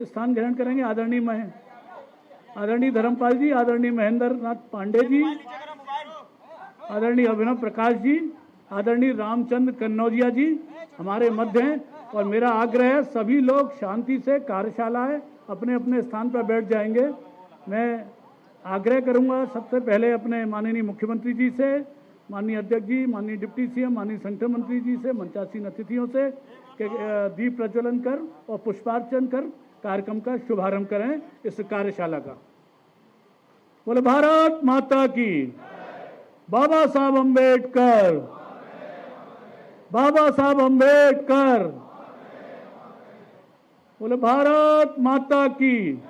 स्थान ग्रहण करेंगे आदरणीय धर्मपाल जी, आदरणीय महेंद्र नाथ पांडे जी, आदरणीय अभिनव प्रकाश जी, आदरणीय रामचंद्र कन्नौजिया जी हमारे मध्य हैं। और मेरा आग्रह है सभी लोग शांति से कार्यशाला है अपने अपने स्थान पर बैठ जाएंगे। मैं आग्रह करूंगा सबसे पहले अपने माननीय मुख्यमंत्री जी से, माननीय अध्यक्ष जी, माननीय डिप्टी सीएम, माननीय संगठन मंत्री जी से, मंचासीन अतिथियों से कि दीप प्रज्वलन कर और पुष्पार्चन कर कार्यक्रम का शुभारंभ करें इस कार्यशाला का। बोले भारत माता की, बाबा साहब अंबेडकर, बाबा साहब अंबेडकर, बोले भारत माता की।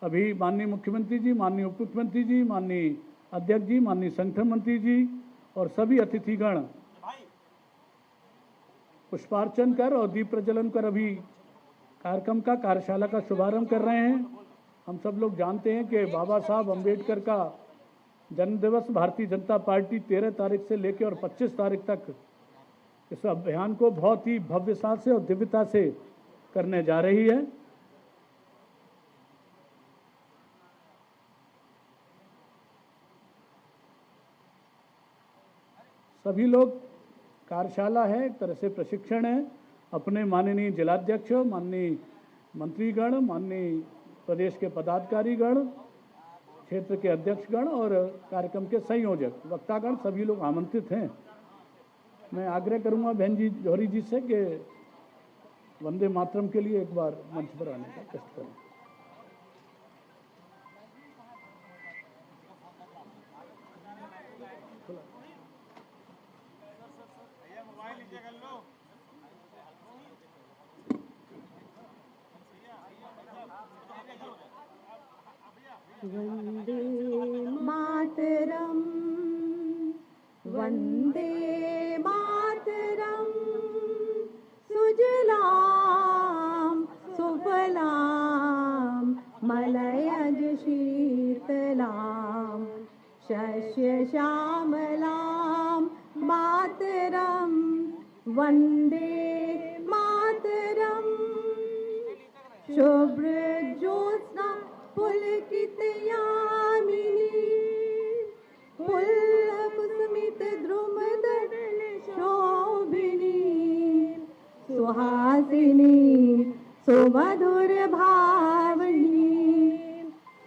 अभी माननीय मुख्यमंत्री जी, माननीय उप मुख्यमंत्री जी, माननीय अध्यक्ष जी, माननीय संगठन मंत्री जी और सभी अतिथिगण पुष्पार्चन कर और दीप प्रज्वलन कर अभी कार्यक्रम का कार्यशाला का शुभारंभ कर रहे हैं। हम सब लोग जानते हैं कि बाबा साहब अंबेडकर का जन्म दिवस भारतीय जनता पार्टी 13 तारीख से लेकर और 25 तारीख तक इस अभियान को बहुत ही भव्यता से और दिव्यता से करने जा रही है। सभी लोग कार्यशाला है, एक तरह से प्रशिक्षण है। अपने माननीय जिलाध्यक्ष, माननीय मंत्रीगण, माननीय प्रदेश के पदाधिकारीगण, क्षेत्र के अध्यक्षगण और कार्यक्रम के संयोजक वक्तागण सभी लोग आमंत्रित हैं। मैं आग्रह करूंगा बहन जी जौहरी जी से कि वंदे मातरम के लिए एक बार मंच पर आने का कष्ट करें। वंदे मातरम, वंदे मातरम, सुजलाम सुफलाम मलयज शीतलाम शस्य श्यामलाम मातरम, वंदे मातरम। शुभ्र ज्योत्स्ना पुलकित यामिनी, पुल्लकुसुमित द्रुमदल शोभिनी, सुहासिनी सुमधुर भावनी,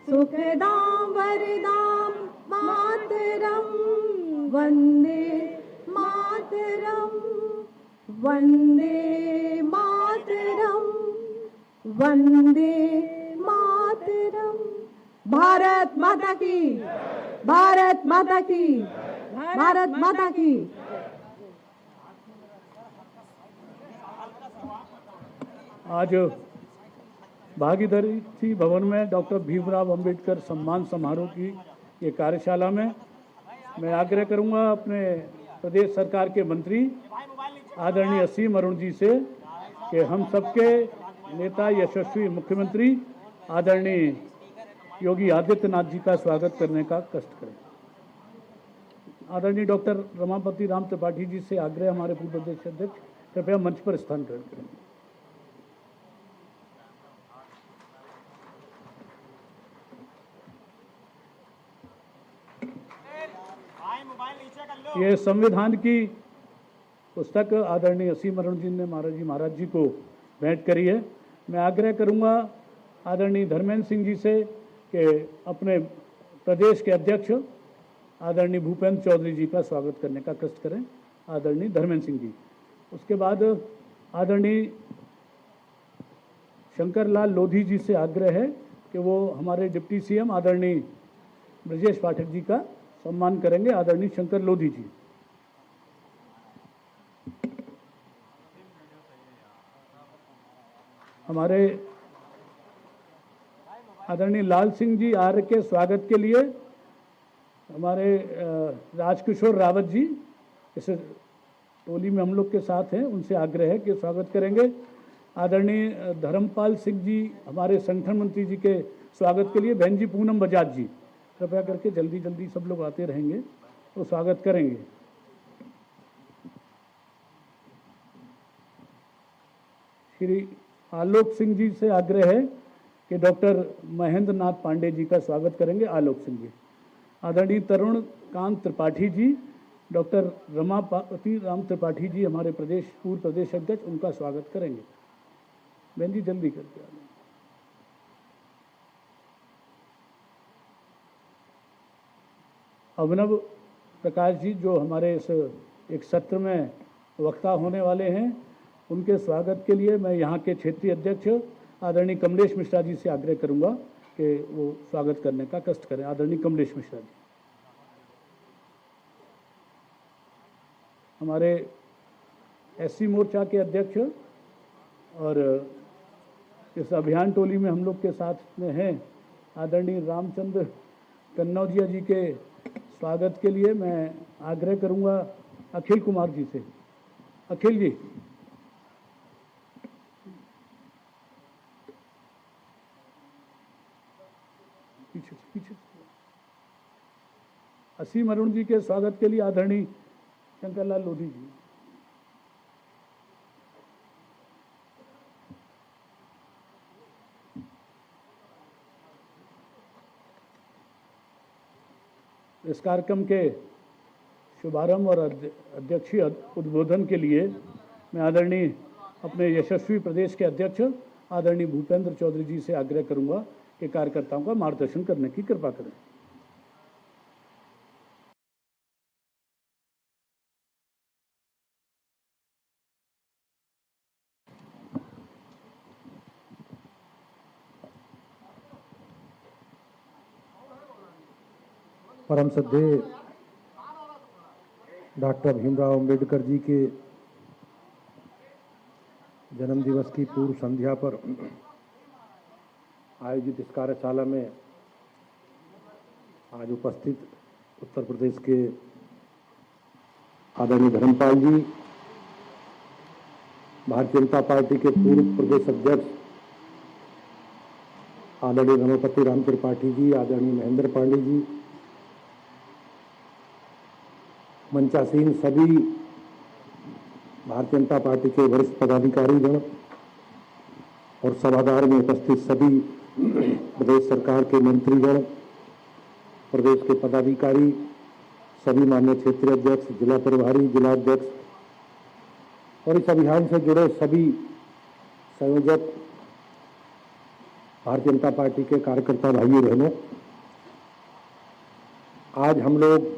सुखदां वरदां मातरम, वंदे मातरम, वंदे मातरम, वंदे मातरम। भारत माता की, भारत माता की, भारत माता की। आज भागीरथी भवन में डॉक्टर भीमराव अंबेडकर सम्मान समारोह की ये कार्यशाला में मैं आग्रह करूंगा अपने प्रदेश सरकार के मंत्री आदरणीय असीम अरुण जी से कि हम सबके नेता यशस्वी मुख्यमंत्री आदरणीय योगी आदित्यनाथ जी का स्वागत करने का कष्ट करें। आदरणीय डॉक्टर रमापति राम त्रिपाठी जी से आग्रह हमारे पूर्व प्रदेश अध्यक्ष कृपया मंच पर स्थान ग्रहण करें। ये संविधान की पुस्तक आदरणीय असीम अरुण जी ने महाराज जी को भेंट करी है। मैं आग्रह करूंगा आदरणीय धर्मेंद्र सिंह जी से कि अपने प्रदेश के अध्यक्ष आदरणीय भूपेंद्र चौधरी जी का स्वागत करने का कष्ट करें। आदरणीय धर्मेंद्र सिंह जी, उसके बाद आदरणीय शंकर लाल लोधी जी से आग्रह है कि वो हमारे डिप्टी सीएम आदरणीय ब्रजेश पाठक जी का सम्मान करेंगे। आदरणीय शंकर लोधी जी, हमारे आदरणीय लाल सिंह जी आर्य के स्वागत के लिए हमारे राजकिशोर रावत जी इस टोली में हम लोग के साथ हैं, उनसे आग्रह है कि स्वागत करेंगे। आदरणीय धर्मपाल सिंह जी हमारे संगठन मंत्री जी के स्वागत के लिए बहन जी पूनम बजाज जी कृपया करके जल्दी जल्दी सब लोग आते रहेंगे तो स्वागत करेंगे। श्री आलोक सिंह जी से आग्रह है कि डॉक्टर महेंद्र नाथ पांडे जी का स्वागत करेंगे। आलोक सिंह जी। आदरणीय तरुण कांत त्रिपाठी जी, डॉक्टर रमापति राम त्रिपाठी जी हमारे पूर्व प्रदेश अध्यक्ष, उनका स्वागत करेंगे। बहन जी जल्दी करके आ जाए। अभिनव प्रकाश जी जो हमारे इस एक सत्र में वक्ता होने वाले हैं, उनके स्वागत के लिए मैं यहाँ के क्षेत्रीय अध्यक्ष आदरणीय कमलेश मिश्रा जी से आग्रह करूँगा कि वो स्वागत करने का कष्ट करें। आदरणीय कमलेश मिश्रा जी। हमारे एससी मोर्चा के अध्यक्ष और इस अभियान टोली में हम लोग के साथ में हैं आदरणीय रामचंद्र कन्नौजिया जी के स्वागत के लिए मैं आग्रह करूंगा अखिल कुमार जी से। अखिल जी। पीछे असीम अरुण जी के स्वागत के लिए आदरणीय शंकरलाल लोधी जी। इस कार्यक्रम के शुभारंभ और अध्यक्षीय उद्बोधन के लिए मैं आदरणीय अपने यशस्वी प्रदेश के अध्यक्ष आदरणीय भूपेंद्र चौधरी जी से आग्रह करूंगा कि कार्यकर्ताओं का मार्गदर्शन करने की कृपा करें। परम श्रद्धेय डॉक्टर भीमराव अंबेडकर जी के जन्म दिवस की पूर्व संध्या पर आयोजित इस कार्यशाला में आज उपस्थित उत्तर प्रदेश के आदरणीय धर्मपाल जी, भारतीय जनता पार्टी के पूर्व प्रदेश अध्यक्ष आदरणीय रमापति राम त्रिपाठी जी, आदरणीय महेंद्र पांडे जी, मंचासीन सभी भारतीय जनता पार्टी के वरिष्ठ पदाधिकारीगण और सभागार में उपस्थित सभी प्रदेश सरकार के मंत्रीगण, प्रदेश के पदाधिकारी, सभी माननीय क्षेत्रीय अध्यक्ष, जिला प्रभारी, जिला अध्यक्ष और इस अभियान से जुड़े सभी संयोजक, भारतीय जनता पार्टी के कार्यकर्ता भाइयों बहनों, आज हम लोग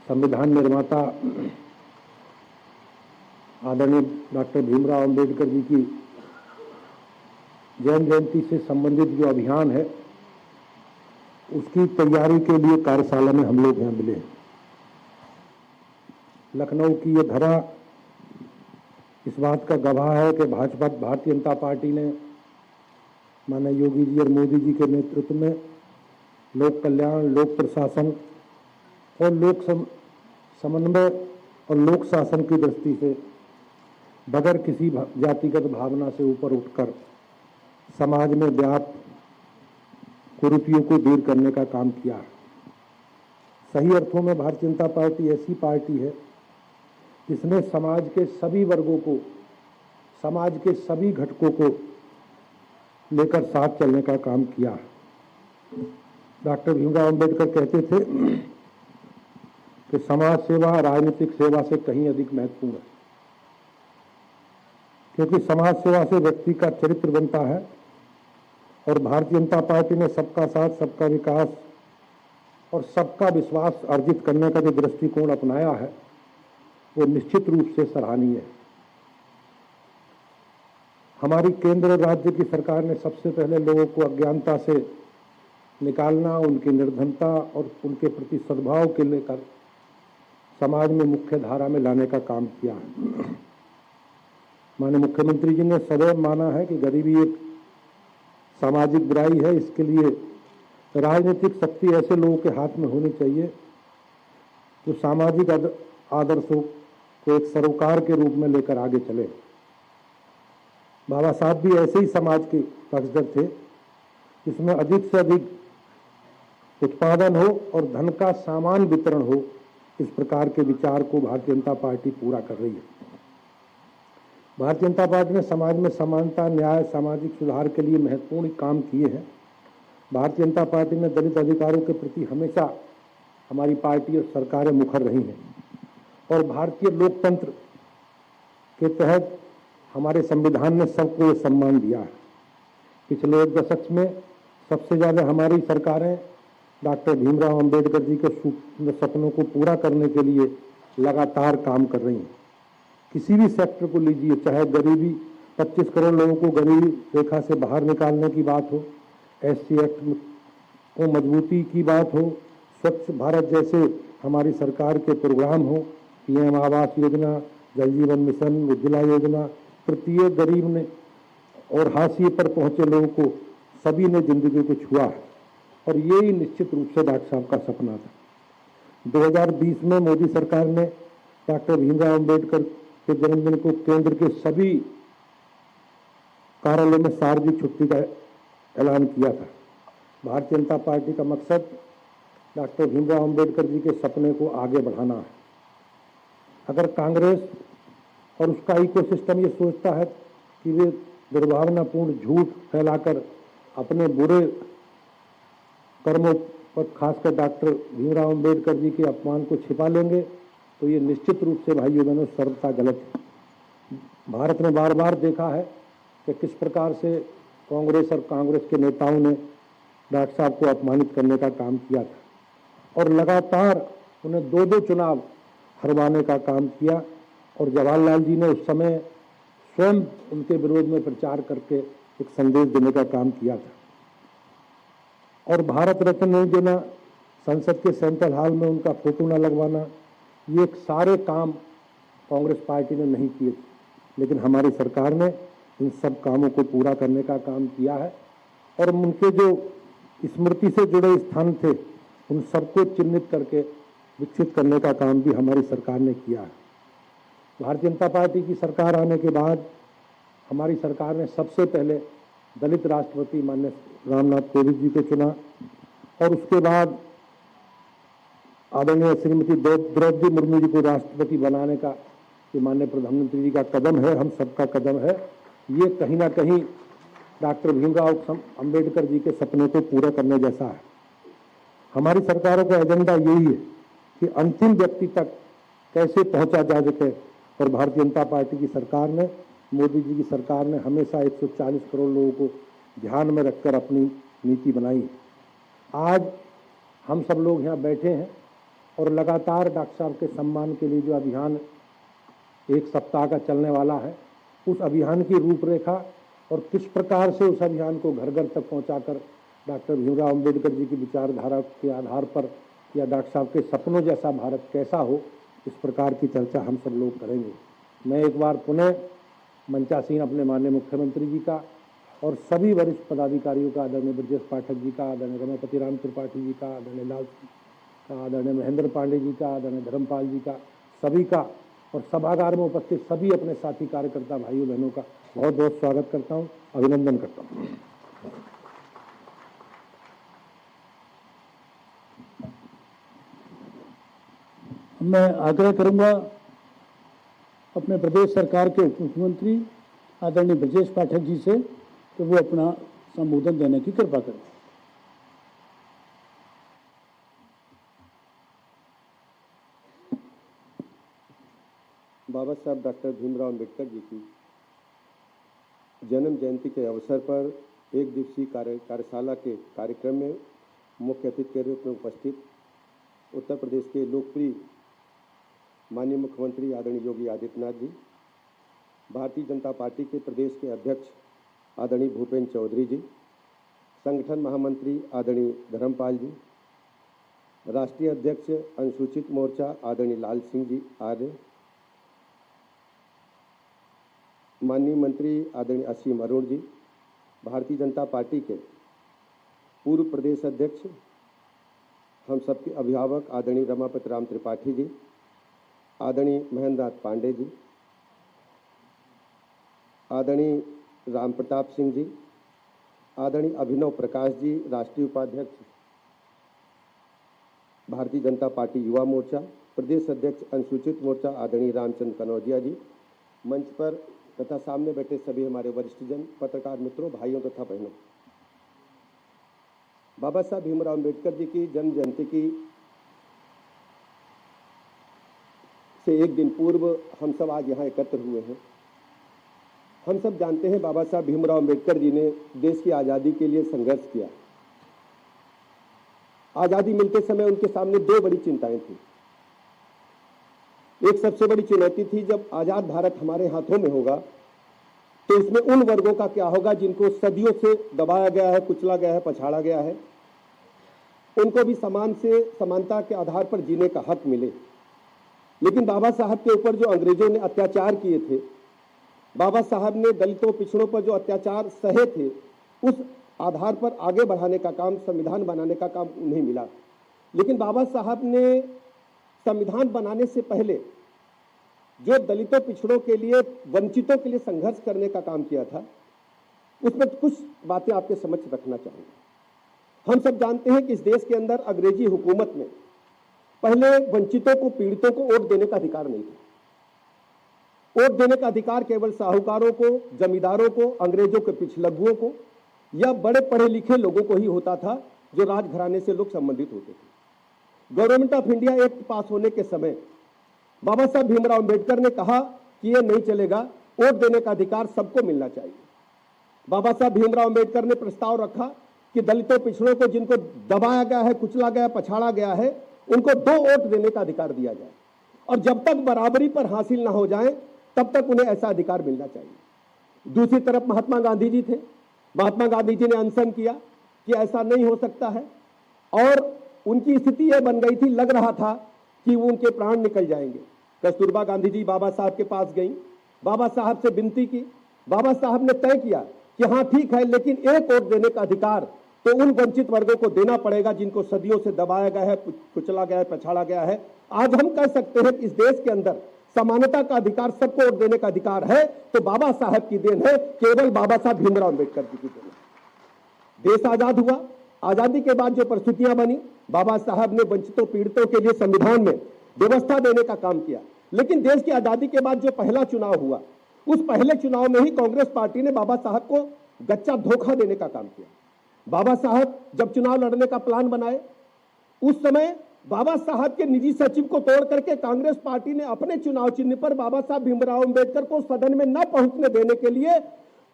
संविधान निर्माता आदरणीय डॉक्टर भीमराव अंबेडकर जी की जन्म जयंती से संबंधित जो अभियान है उसकी तैयारी के लिए कार्यशाला में हम लोग यहाँ मिले हैं। लखनऊ की ये धरा इस बात का गवाह है कि भाजपा भारतीय जनता पार्टी ने माननीय योगी जी और मोदी जी के नेतृत्व में लोक कल्याण, लोक प्रशासन और लोक समन्वय और लोक शासन की दृष्टि से बगैर किसी जातिगत भावना से ऊपर उठकर समाज में व्याप्त कुरीतियों को दूर करने का काम किया है। सही अर्थों में भारतीय जनता पार्टी ऐसी पार्टी है जिसने समाज के सभी वर्गों को, समाज के सभी घटकों को लेकर साथ चलने का काम किया है। डॉक्टर भीमराव अंबेडकर कहते थे कि समाज सेवा राजनीतिक सेवा से कहीं अधिक महत्वपूर्ण है, क्योंकि समाज सेवा से व्यक्ति का चरित्र बनता है और भारतीय जनता पार्टी ने सबका साथ, सबका विकास और सबका विश्वास अर्जित करने का जो दृष्टिकोण अपनाया है वो निश्चित रूप से सराहनीय है। हमारी केंद्र और राज्य की सरकार ने सबसे पहले लोगों को अज्ञानता से निकालना, उनकी निर्धनता और उनके प्रति सद्भाव के लेकर समाज में मुख्य धारा में लाने का काम किया है। माननीय मुख्यमंत्री जी ने सदैव माना है कि गरीबी एक सामाजिक बुराई है, इसके लिए राजनीतिक शक्ति ऐसे लोगों के हाथ में होनी चाहिए जो सामाजिक आदर्शों को एक सरोकार के रूप में लेकर आगे चले। बाबा साहब भी ऐसे ही समाज के पक्षधर थे जिसमें अधिक से अधिक उत्पादन हो और धन का समान वितरण हो। इस प्रकार के विचार को भारतीय जनता पार्टी पूरा कर रही है। भारतीय जनता पार्टी ने समाज में समानता, न्याय, सामाजिक सुधार के लिए महत्वपूर्ण काम किए हैं। भारतीय जनता पार्टी ने दलित अधिकारों के प्रति हमेशा हमारी पार्टी और सरकारें मुखर रही हैं और भारतीय लोकतंत्र के तहत हमारे संविधान ने सबको ये सम्मान दिया है। पिछले एक दशक में सबसे ज़्यादा हमारी सरकारें डॉक्टर भीमराव अंबेडकर जी के सपनों को पूरा करने के लिए लगातार काम कर रही हैं। किसी भी सेक्टर को लीजिए, चाहे गरीबी 25 करोड़ लोगों को गरीबी रेखा से बाहर निकालने की बात हो, SC एक्ट को मजबूती की बात हो, स्वच्छ भारत जैसे हमारी सरकार के प्रोग्राम हो, PM आवास योजना, जल जीवन मिशन, उज्ज्वला योजना, प्रत्येक गरीब ने और हाशिए पर पहुंचे लोगों को सभी ने जिंदगी को छुआ है और यही निश्चित रूप से डॉक्टर साहब का सपना था। 2020 में मोदी सरकार ने डॉक्टर भीमराव अंबेडकर के जन्मदिन को केंद्र के सभी कार्यालयों में सार्वजनिक छुट्टी का ऐलान किया था। भारतीय जनता पार्टी का मकसद डॉक्टर भीमराव अंबेडकर जी के सपने को आगे बढ़ाना है। अगर कांग्रेस और उसका इकोसिस्टम ये सोचता है कि वे दुर्भावनापूर्ण झूठ फैलाकर अपने बुरे कर्मों पर खासकर डॉक्टर भीमराव अंबेडकर जी के अपमान को छिपा लेंगे, तो ये निश्चित रूप से भाइयों बहनों सर्वथा गलत है। भारत ने बार बार देखा है कि किस प्रकार से कांग्रेस और कांग्रेस के नेताओं ने डॉक्टर साहब को अपमानित करने का काम किया था और लगातार उन्हें 2-2 चुनाव हरवाने का काम किया और जवाहरलाल जी ने उस समय स्वयं उनके विरोध में प्रचार करके एक संदेश देने का काम किया था। और भारत रत्न नहीं देना, संसद के सेंट्रल हॉल में उनका फोटो न लगवाना, ये सारे काम कांग्रेस पार्टी ने नहीं किए थे, लेकिन हमारी सरकार ने इन सब कामों को पूरा करने का काम किया है और उनके जो स्मृति से जुड़े स्थान थे उन सबको चिन्हित करके विकसित करने का काम भी हमारी सरकार ने किया है। भारतीय जनता पार्टी की सरकार आने के बाद हमारी सरकार ने सबसे पहले दलित राष्ट्रपति माननीय रामनाथ कोविंद जी को चुना और उसके बाद आदरणीय श्रीमती द्रौपदी मुर्मू जी को राष्ट्रपति बनाने का ये माननीय प्रधानमंत्री जी का कदम है, हम सबका कदम है। ये कहीं ना कहीं डॉक्टर भीमराव अंबेडकर जी के सपने को पूरा करने जैसा है। हमारी सरकारों का एजेंडा यही है कि अंतिम व्यक्ति तक कैसे पहुंचा जा सके और भारतीय जनता पार्टी की सरकार ने, मोदी जी की सरकार ने हमेशा 140 करोड़ लोगों को ध्यान में रखकर अपनी नीति बनाई है। आज हम सब लोग यहाँ बैठे हैं और लगातार डॉक्टर साहब के सम्मान के लिए जो अभियान 1 सप्ताह का चलने वाला है, उस अभियान की रूपरेखा और किस प्रकार से उस अभियान को घर घर तक पहुँचाकर डॉक्टर भीमराव अंबेडकर जी की विचारधारा के आधार पर या डॉक्टर साहब के सपनों जैसा भारत कैसा हो, इस प्रकार की चर्चा हम सब लोग करेंगे। मैं एक बार पुनः मंचासीन अपने माननीय मुख्यमंत्री जी का और सभी वरिष्ठ पदाधिकारियों का, आदरणीय ब्रजेश पाठक जी का, आदरणीय रमापति राम त्रिपाठी जी का, आदरणीय लाल का, आदरणीय महेंद्र पांडे जी का, आदरणीय धर्मपाल जी का, सभी का और सभागार में उपस्थित सभी अपने साथी कार्यकर्ता भाइयों बहनों का बहुत बहुत स्वागत करता हूँ, अभिनंदन करता हूँ। मैं आग्रह करूंगा अपने प्रदेश सरकार के उप मुख्यमंत्री आदरणीय ब्रजेश पाठक जी से कि वो अपना संबोधन देने की कृपा करें। बाबा साहब डॉक्टर भीमराव अंबेडकर जी की जन्म जयंती के अवसर पर एक दिवसीय कार्यशाला के कार्यक्रम में मुख्य अतिथि के रूप में उपस्थित उत्तर प्रदेश के लोकप्रिय माननीय मुख्यमंत्री आदरणीय योगी आदित्यनाथ जी, भारतीय जनता पार्टी के प्रदेश के अध्यक्ष आदरणीय भूपेंद्र चौधरी जी, संगठन महामंत्री आदरणीय धर्मपाल जी, राष्ट्रीय अध्यक्ष अनुसूचित मोर्चा आदरणीय लाल सिंह जी आर्य, माननीय मंत्री आदरणीय असीम अरुण जी, भारतीय जनता पार्टी के पूर्व प्रदेश अध्यक्ष हम सबके अभिभावक आदरणीय रमापति राम त्रिपाठी जी, आदरणीय महेंद्रनाथ पांडे जी, आदरणीय राम प्रताप सिंह जी, आदरणीय अभिनव प्रकाश जी, राष्ट्रीय उपाध्यक्ष भारतीय जनता पार्टी युवा मोर्चा, प्रदेश अध्यक्ष अनुसूचित मोर्चा आदरणीय रामचंद्र कनौजिया जी, मंच पर तथा सामने बैठे सभी हमारे वरिष्ठजन, पत्रकार मित्रों, भाइयों तथा बहनों, बाबा साहब भीमराव अम्बेडकर जी की जन्म जयंती की से एक दिन पूर्व हम सब आज यहाँ एकत्र हुए हैं। हम सब जानते हैं बाबा साहब भीमराव अम्बेडकर जी ने देश की आज़ादी के लिए संघर्ष किया। आज़ादी मिलते समय उनके सामने दो बड़ी चिंताएं थी। एक सबसे बड़ी चुनौती थी, जब आज़ाद भारत हमारे हाथों में होगा तो इसमें उन वर्गों का क्या होगा जिनको सदियों से दबाया गया है, कुचला गया है, पछाड़ा गया है। उनको भी समानता के आधार पर जीने का हक मिले। लेकिन बाबा साहब के ऊपर जो अंग्रेजों ने अत्याचार किए थे, बाबा साहब ने दलितों, पिछड़ों पर जो अत्याचार सहे थे, उस आधार पर आगे बढ़ाने का काम, संविधान बनाने का काम उन्हें मिला। लेकिन बाबा साहब ने संविधान बनाने से पहले जो दलितों, पिछड़ों के लिए, वंचितों के लिए संघर्ष करने का काम किया था, उसमें कुछ बातें आपके समक्ष रखना चाहूंगा। हम सब जानते हैं कि इस देश के अंदर अंग्रेजी हुकूमत में पहले वंचितों को, पीड़ितों को वोट देने का अधिकार नहीं था। वोट देने का अधिकार केवल साहूकारों को, जमींदारों को, अंग्रेजों के पिछलग्गुओं को या बड़े पढ़े लिखे लोगों को ही होता था, जो राजघराने से लोग संबंधित होते थे। गवर्नमेंट ऑफ इंडिया एक्ट पास होने के समय बाबा साहब भीमराव अम्बेडकर ने कहा कि यह नहीं चलेगा, वोट देने का अधिकार सबको मिलना चाहिए। बाबा साहब भीमराव अम्बेडकर ने प्रस्ताव रखा कि दलितों, पिछड़ों को, जिनको दबाया गया है, कुचला गया, पछाड़ा गया है, उनको 2 वोट देने का अधिकार दिया जाए, और जब तक बराबरी पर हासिल ना हो जाए तब तक उन्हें ऐसा अधिकार मिलना चाहिए। दूसरी तरफ महात्मा गांधी जी थे। महात्मा गांधी जी ने अनशन किया कि ऐसा नहीं हो सकता है, और उनकी स्थिति यह बन गई थी, लग रहा था कि उनके प्राण निकल जाएंगे। कस्तूरबा गांधी जी बाबा साहब के पास गई, बाबा साहब से विनती की। बाबा साहब ने तय किया कि हाँ ठीक है, लेकिन 1 वोट देने का अधिकार तो उन वंचित वर्गों को देना पड़ेगा जिनको सदियों से दबाया गया है, कुचला गया है, पछाड़ा गया है। आज हम कह सकते हैं कि इस देश के अंदर समानता का अधिकार, सबको वोट देने का अधिकार है, तो बाबा साहब की देन है, केवल बाबा साहब भीमराव अम्बेडकर जी की देन है। देश आजाद हुआ। आजादी के बाद जो परिस्थितियां बनी, बाबा साहब ने वंचितों, पीड़ितों के लिए संविधान में व्यवस्था देने का काम किया। लेकिन देश की आजादी के बाद जो पहला चुनाव हुआ, उस पहले चुनाव में ही कांग्रेस पार्टी ने बाबा साहब को गच्चा धोखा देने का काम किया। बाबा साहब जब चुनाव लड़ने का प्लान बनाए, उस समय बाबा साहब के निजी सचिव को तोड़ करके कांग्रेस पार्टी ने अपने चुनाव चिन्ह पर बाबा साहब भीमराव अम्बेडकर को सदन में न पहुंचने देने के लिए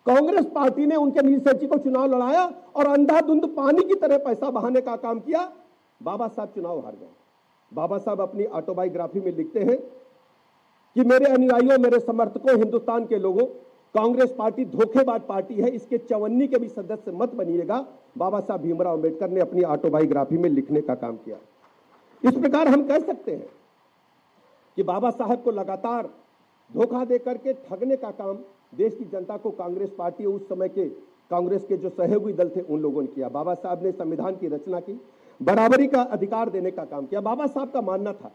कांग्रेस पार्टी ने उनके निजी सचिव को चुनाव लड़ाया और अंधाधुंध पानी की तरह पैसा बहाने का काम किया। बाबा साहब चुनाव हार गए। बाबा साहब अपनी ऑटोबायोग्राफी में लिखते हैं कि मेरे अनुयायियों, मेरे समर्थकों, हिंदुस्तान के लोगों, कांग्रेस पार्टी धोखेबाज पार्टी है, इसके चवन्नी के भी सदस्य मत बनिएगा। बाबा साहब भीमराव अम्बेडकर ने अपनी ऑटोबायोग्राफी में लिखने का काम किया। इस प्रकार हम कह सकते हैं कि बाबा साहब को लगातार धोखा देकर के ठगने का काम देश की जनता को कांग्रेस पार्टी, उस समय के कांग्रेस के जो सहयोगी दल थे, उन लोगों ने किया। बाबा साहब ने संविधान की रचना की, बराबरी का अधिकार देने का काम किया। बाबा साहब का मानना था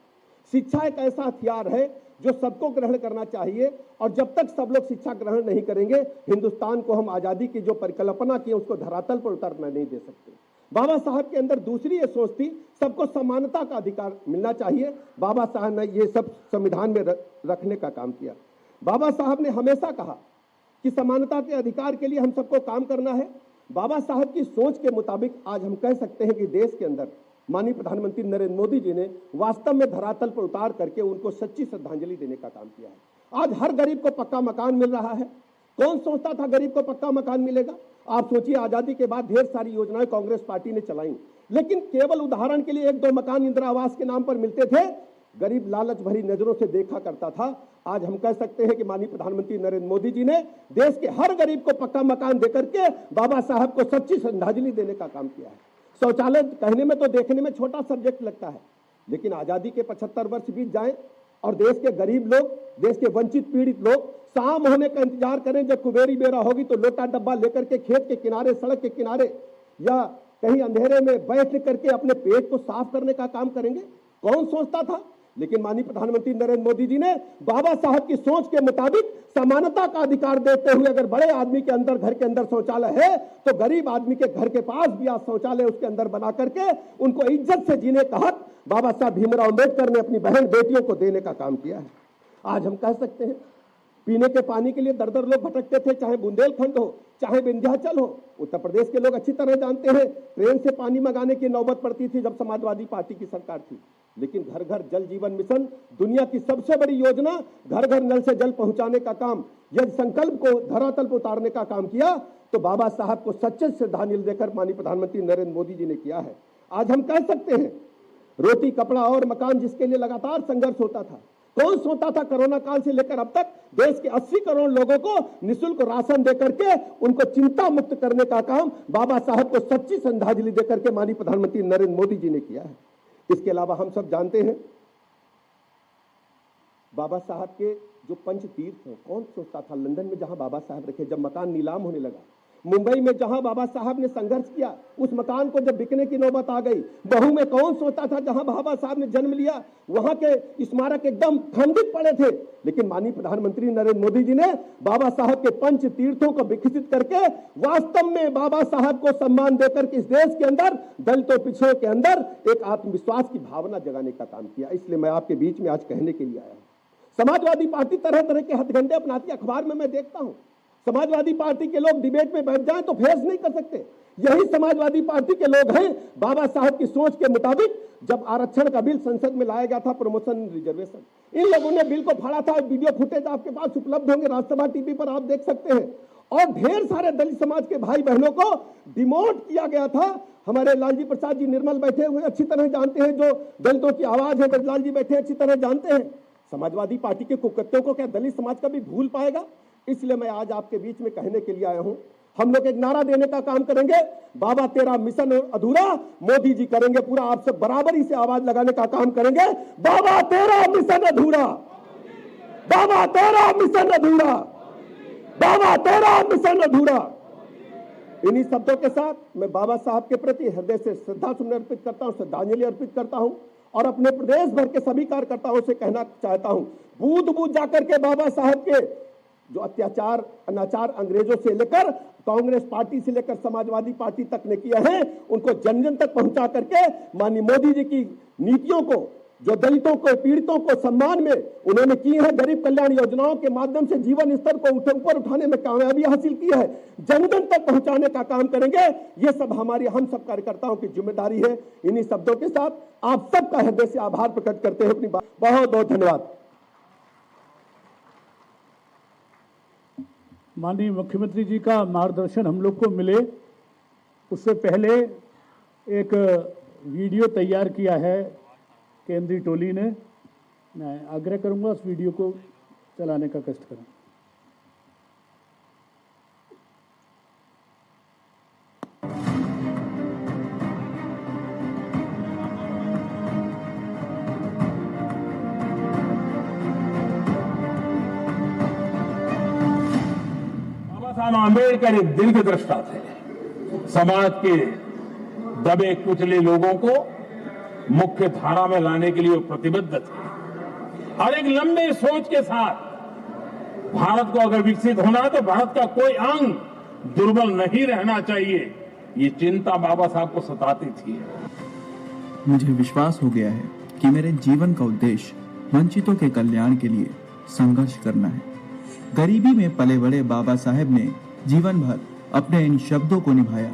शिक्षा एक ऐसा हथियार है जो सबको ग्रहण करना चाहिए, और जब तक सब लोग शिक्षा ग्रहण नहीं करेंगे, हिंदुस्तान को हम आजादी की जो परिकल्पना की उसको धरातल पर उतरना नहीं दे सकते। बाबा साहब के अंदर दूसरी ये सोच थी, सबको समानता का अधिकार मिलना चाहिए। बाबा साहब ने ये सब संविधान में रखने का काम किया। बाबा साहब ने हमेशा कहा कि समानता के अधिकार के लिए हम सबको काम करना है। बाबा साहब की सोच के मुताबिक आज हम कह सकते हैं कि देश के अंदर माननीय प्रधानमंत्री नरेंद्र मोदी जी ने वास्तव में धरातल पर उतार करके उनको सच्ची श्रद्धांजलि देने का काम किया है। आज हर गरीब को पक्का मकान मिल रहा है। कौन सोचता था गरीब को पक्का मकान मिलेगा? आप सोचिए, आजादी के बाद ढेर सारी योजनाएं कांग्रेस पार्टी ने चलाई, लेकिन केवल उदाहरण के लिए 1-2 मकान इंदिरा आवास के नाम पर मिलते थे। गरीब लालच भरी नजरों से देखा करता था। आज हम कह सकते हैं कि माननीय प्रधानमंत्री नरेंद्र मोदी जी ने देश के हर गरीब को पक्का मकान देकर के बाबा साहब को सच्ची श्रद्धांजलि देने का काम किया है। शौचालय कहने में तो, देखने में छोटा सब्जेक्ट लगता है, लेकिन आजादी के 75 वर्ष बीत जाए और देश के गरीब लोग, देश के वंचित पीड़ित लोग शाम होने का इंतजार करें, जब कुबेरी बेरा होगी तो लोटा डब्बा लेकर के खेत के किनारे, सड़क के किनारे या कहीं अंधेरे में बैठ करके अपने पेट को साफ करने का काम करेंगे। कौन सोचता था? लेकिन माननीय प्रधानमंत्री नरेंद्र मोदी जी ने बाबा साहब की सोच के मुताबिक समानता का अधिकार देते हुए, अगर बड़े आदमी के अंदर, घर के अंदर शौचालय है, तो गरीब आदमी के घर के पास भी आज शौचालय उसके अंदर बना करके उनको इज्जत से जीने का हक बाबा साहब भीमराव अम्बेडकर ने अपनी बहन बेटियों को देने का काम किया है। आज हम कह सकते हैं पीने के पानी के लिए दर दर लोग भटकते थे, चाहे बुंदेलखंड हो चाहे विंध्याचल हो। उत्तर प्रदेश के लोग अच्छी तरह जानते हैं, ट्रेन से पानी मंगाने की नौबत पड़ती थी जब समाजवादी पार्टी की सरकार थी। लेकिन घर घर जल जीवन मिशन, दुनिया की सबसे बड़ी योजना, घर घर नल से जल पहुंचाने का काम, यदि संकल्प को धरातल पर उतारने का काम किया तो बाबा साहब को सच्चे श्रद्धांजलि देकर माननीय प्रधानमंत्री नरेंद्र मोदी जी ने किया है। आज हम कह सकते हैं, रोटी कपड़ा और मकान जिसके लिए लगातार संघर्ष होता था, कौन सोचता था कोरोना काल से लेकर अब तक देश के 80 करोड़ लोगों को निःशुल्क राशन देकर के उनको चिंता मुक्त करने का काम बाबा साहब को सच्ची श्रद्धांजलि देकर के माननीय प्रधानमंत्री नरेंद्र मोदी जी ने किया है। इसके अलावा हम सब जानते हैं, बाबा साहब के जो पंच तीर्थ हैं, कौन सोचता था लंदन में जहां बाबा साहब रखे, जब मकान नीलाम होने लगा, मुंबई में जहां बाबा साहब ने संघर्ष किया, उस मकान को जब बिकने की नौबत आ गई, बहू में कौन सोचता था जहां बाबा साहब ने जन्म लिया वहां के स्मारक एकदम खंडित पड़े थे। लेकिन माननीय प्रधानमंत्री नरेंद्र मोदी जी ने बाबा साहब के पंच तीर्थों को विकसित करके वास्तव में बाबा साहब को सम्मान देकर के इस देश के अंदर दलितों पिछड़ों के अंदर एक आत्मविश्वास की भावना जगाने का काम किया। इसलिए मैं आपके बीच में आज कहने के लिए आया हूं, समाजवादी पार्टी तरह तरह के हथकंडे अपनाती, अखबार में मैं देखता हूं समाजवादी पार्टी के लोग डिबेट में बैठ जाएं तो फेस नहीं कर सकते। यही समाजवादी पार्टी के लोग हैं बाबा साहब की सोच के मुताबिक जब आरक्षण का बिल संसद में लाया गया था, प्रमोशन रिजर्वेशन, इन लोगों ने बिल को फाड़ा था। वीडियो फुटेज आपके पास उपलब्ध होंगे, राज्यसभा टीवी पर आप देख सकते हैं। और ढेर सारे दलित समाज के भाई बहनों को डिमोट किया गया था। हमारे लालजी प्रसाद जी निर्मल बैठे हुए अच्छी तरह जानते हैं, जो दलितों की आवाज है, ब्रजलाल जी बैठे अच्छी तरह जानते हैं। समाजवादी पार्टी के कुकृत्यों को क्या दलित समाज कभी भूल पाएगा? इसलिए मैं आज आपके बीच में कहने के लिए आया हूं, हम लोग एक नारा देने का काम करेंगे, बाबा तेरा मिशन अधूरा, मोदी जी करेंगे पूरा। आप सब बराबरी से आवाज लगाने का काम करेंगे, बाबा तेरा मिशन अधूरा, बाबा तेरा मिशन अधूरा, बाबा तेरा मिशन अधूरा। इन्हीं शब्दों के साथ मैं बाबा साहब के प्रति हृदय से श्रद्धा सुमन अर्पित करता हूं, श्रद्धांजलि अर्पित करता हूं और अपने प्रदेश भर के सभी कार्यकर्ताओं से कहना चाहता हूं, बूथ बूथ जाकर के बाबा साहब के जो अत्याचार अनाचार अंग्रेजों से लेकर कांग्रेस पार्टी से लेकर समाजवादी पार्टी तक ने किया है, उनको जन जन तक पहुंचा करके माननीय मोदी जी की नीतियों को, जो दलितों को पीड़ितों को सम्मान में उन्होंने की है, गरीब कल्याण योजनाओं के माध्यम से जीवन स्तर को ऊपर उठाने में कामयाबी हासिल की है, जन जन तक पहुंचाने का काम करेंगे। ये सब हमारी हम सब कार्यकर्ताओं की जिम्मेदारी है। इन्हीं शब्दों के साथ आप सबका हृदय से आभार प्रकट करते हुए अपनी बात बहुत बहुत धन्यवाद। माननीय मुख्यमंत्री जी का मार्गदर्शन हम लोग को मिले, उससे पहले एक वीडियो तैयार किया है केंद्रीय टोली ने। मैं आग्रह करूंगा उस वीडियो को चलाने का कष्ट करें। आंबेडकर एक दिल के दृष्टा थे, समाज के दबे कुचले लोगों को मुख्य धारा में लाने के लिए वो प्रतिबद्ध थे और एक लंबे सोच के साथ भारत को अगर विकसित होना है तो भारत का कोई अंग दुर्बल नहीं रहना चाहिए, ये चिंता बाबा साहब को सताती थी। मुझे विश्वास हो गया है कि मेरे जीवन का उद्देश्य वंचितों के कल्याण के लिए संघर्ष करना है। गरीबी में पले बड़े बाबा साहेब ने जीवन भर अपने इन शब्दों को निभाया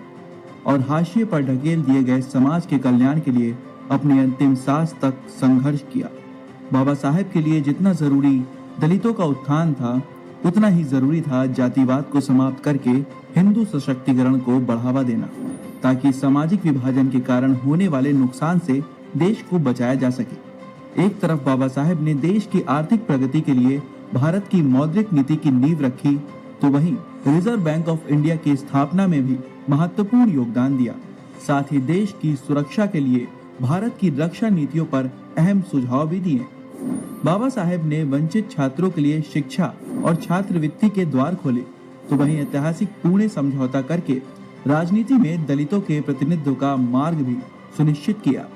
और हाशिए पर ढकेल दिए गए समाज के कल्याण के लिए अपनी अंतिम सांस तक संघर्ष किया। बाबा साहेब के लिए जितना जरूरी दलितों का उत्थान था, उतना ही जरूरी था जातिवाद को समाप्त करके हिंदू सशक्तिकरण को बढ़ावा देना, ताकि सामाजिक विभाजन के कारण होने वाले नुकसान से देश को बचाया जा सके। एक तरफ बाबा साहेब ने देश की आर्थिक प्रगति के लिए भारत की मौद्रिक नीति की नींव रखी, तो वहीं रिजर्व बैंक ऑफ इंडिया की स्थापना में भी महत्वपूर्ण योगदान दिया। साथ ही देश की सुरक्षा के लिए भारत की रक्षा नीतियों पर अहम सुझाव भी दिए। बाबा साहेब ने वंचित छात्रों के लिए शिक्षा और छात्रवृत्ति के द्वार खोले, तो वहीं ऐतिहासिक पुणे समझौता करके राजनीति में दलितों के प्रतिनिधित्व का मार्ग भी सुनिश्चित किया।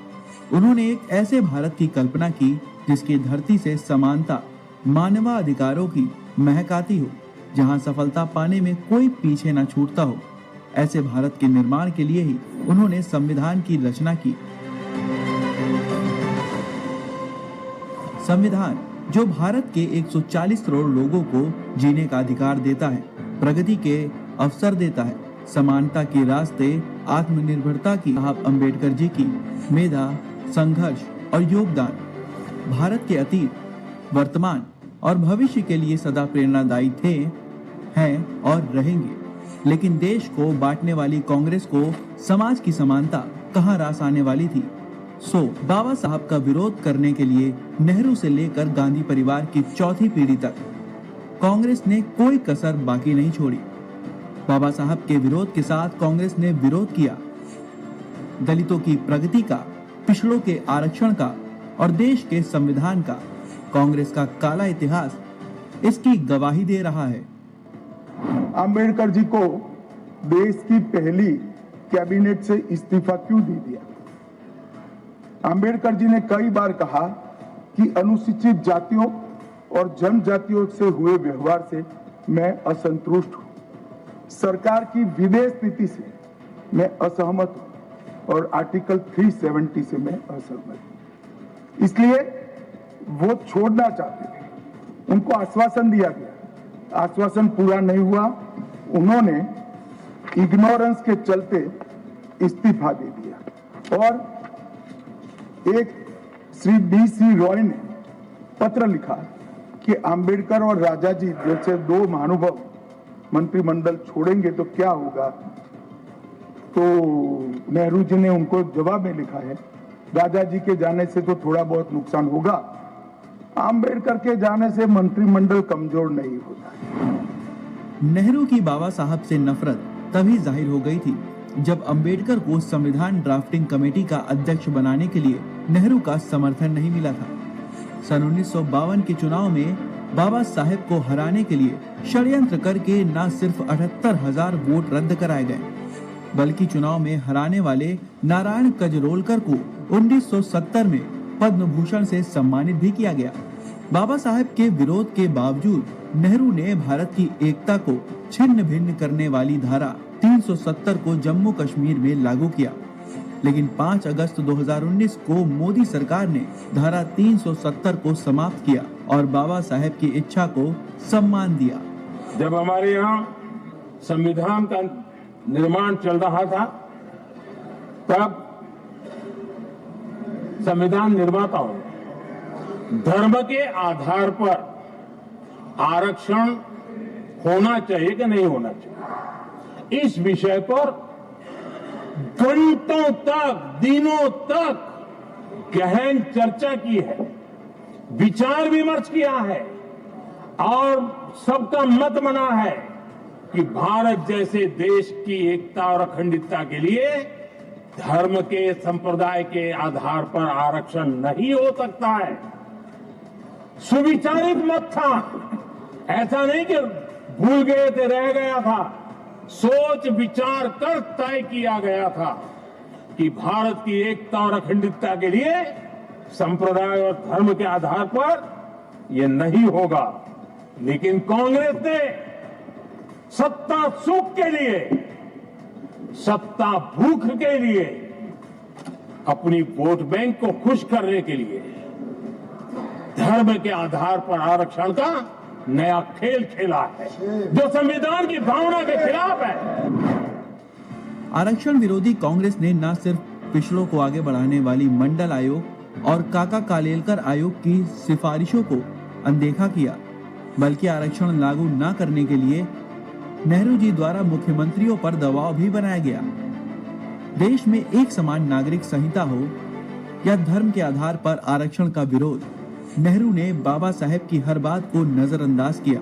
उन्होंने एक ऐसे भारत की कल्पना की जिसकी धरती से समानता, मानवाधिकारों की महक आती हो, जहां सफलता पाने में कोई पीछे न छूटता हो। ऐसे भारत के निर्माण के लिए ही उन्होंने संविधान की रचना की। संविधान जो भारत के 140 करोड़ लोगों को जीने का अधिकार देता है, प्रगति के अवसर देता है, समानता के रास्ते, आत्मनिर्भरता की। साहब अम्बेडकर जी की मेधा, संघर्ष और योगदान भारत के अतीत, वर्तमान और भविष्य के लिए सदा प्रेरणादायी थे, हैं और रहेंगे। लेकिन देश को बांटने वाली कांग्रेस को समाज की समानता कहाँ रास आने वाली थी। सो बाबा साहब का विरोध करने के लिए नेहरू से लेकर गांधी परिवार की चौथी पीढ़ी तक कांग्रेस ने कोई कसर बाकी नहीं छोड़ी। बाबा साहब के विरोध के साथ कांग्रेस ने विरोध किया। दलितों की प्रगति का, पिछड़ों के आरक्षण का और देश के संविधान का कांग्रेस का काला इतिहास इसकी गवाही दे रहा है। अंबेडकर जी को देश की पहली कैबिनेट से इस्तीफा क्यों दे दिया? अंबेडकर जी ने कई बार कहा कि अनुसूचित जातियों और जनजातियों से हुए व्यवहार से मैं असंतुष्ट हूं। सरकार की विदेश नीति से मैं असहमत हूं और आर्टिकल 370 से मैं असहमत हूं। इसलिए वो छोड़ना चाहते थे। उनको आश्वासन दिया गया, आश्वासन पूरा नहीं हुआ। उन्होंने इग्नोरेंस के चलते इस्तीफा दे दिया और एक श्री BC रॉय ने पत्र लिखा कि अंबेडकर और राजा जी जैसे दो महानुभाव मंत्रिमंडल छोड़ेंगे तो क्या होगा। तो नेहरू जी ने उनको जवाब में लिखा है, राजा जी के जाने से तो थोड़ा बहुत नुकसान होगा, अंबेडकर के जाने से मंत्रिमंडल कमजोर नहीं होता। नेहरू की बाबा साहब से नफरत तभी जाहिर हो गई थी जब अंबेडकर को संविधान ड्राफ्टिंग कमेटी का अध्यक्ष बनाने के लिए नेहरू का समर्थन नहीं मिला था। सन 1952 के चुनाव में बाबा साहेब को हराने के लिए षड्यंत्र करके न सिर्फ 78,000 वोट रद्द कराए गए, बल्कि चुनाव में हराने वाले नारायण कजरोलकर को 1970 में पद्म भूषण से सम्मानित भी किया गया। बाबा साहेब के विरोध के बावजूद नेहरू ने भारत की एकता को छिन्न भिन्न करने वाली धारा 370 को जम्मू कश्मीर में लागू किया। लेकिन 5 अगस्त 2019 को मोदी सरकार ने धारा 370 को समाप्त किया और बाबा साहेब की इच्छा को सम्मान दिया। जब हमारे यहाँ संविधान का निर्माण चल रहा था, तब संविधान निर्माताओं धर्म के आधार पर आरक्षण होना चाहिए कि नहीं होना चाहिए, इस विषय पर घंटों तक, दिनों तक गहन चर्चा की है, विचार विमर्श किया है और सबका मत बना है कि भारत जैसे देश की एकता और अखंडता के लिए धर्म के, संप्रदाय के आधार पर आरक्षण नहीं हो सकता है। सुविचारित मत था, ऐसा नहीं कि भूल गए थे, रह गया था। सोच विचार कर तय किया गया था कि भारत की एकता और अखंडता के लिए संप्रदाय और धर्म के आधार पर यह नहीं होगा। लेकिन कांग्रेस ने सत्ता सुख के लिए, सत्ता भूख के लिए, अपनी वोट बैंक को खुश करने के लिए धर्म के आधार पर आरक्षण का नया खेल खेला है, जो संविधान की भावना के खिलाफ है। आरक्षण विरोधी कांग्रेस ने न सिर्फ पिछड़ों को आगे बढ़ाने वाली मंडल आयोग और काका कालेलकर आयोग की सिफारिशों को अनदेखा किया, बल्कि आरक्षण लागू न करने के लिए नेहरू जी द्वारा मुख्यमंत्रियों पर दबाव भी बनाया गया। देश में एक समान नागरिक संहिता हो या धर्म के आधार पर आरक्षण का विरोध, नेहरू ने बाबा साहेब की हर बात को नजरअंदाज किया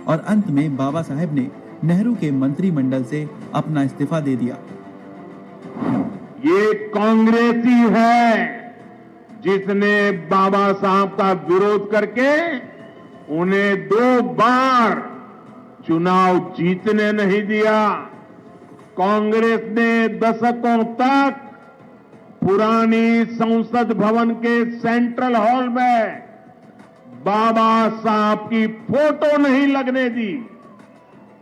और अंत में बाबा साहेब ने नेहरू के मंत्रिमंडल से अपना इस्तीफा दे दिया। ये कांग्रेस ही है जिसने बाबा साहब का विरोध करके उन्हें 2 बार चुनाव जीतने नहीं दिया। कांग्रेस ने दशकों तक पुरानी संसद भवन के सेंट्रल हॉल में बाबा साहब की फोटो नहीं लगने दी।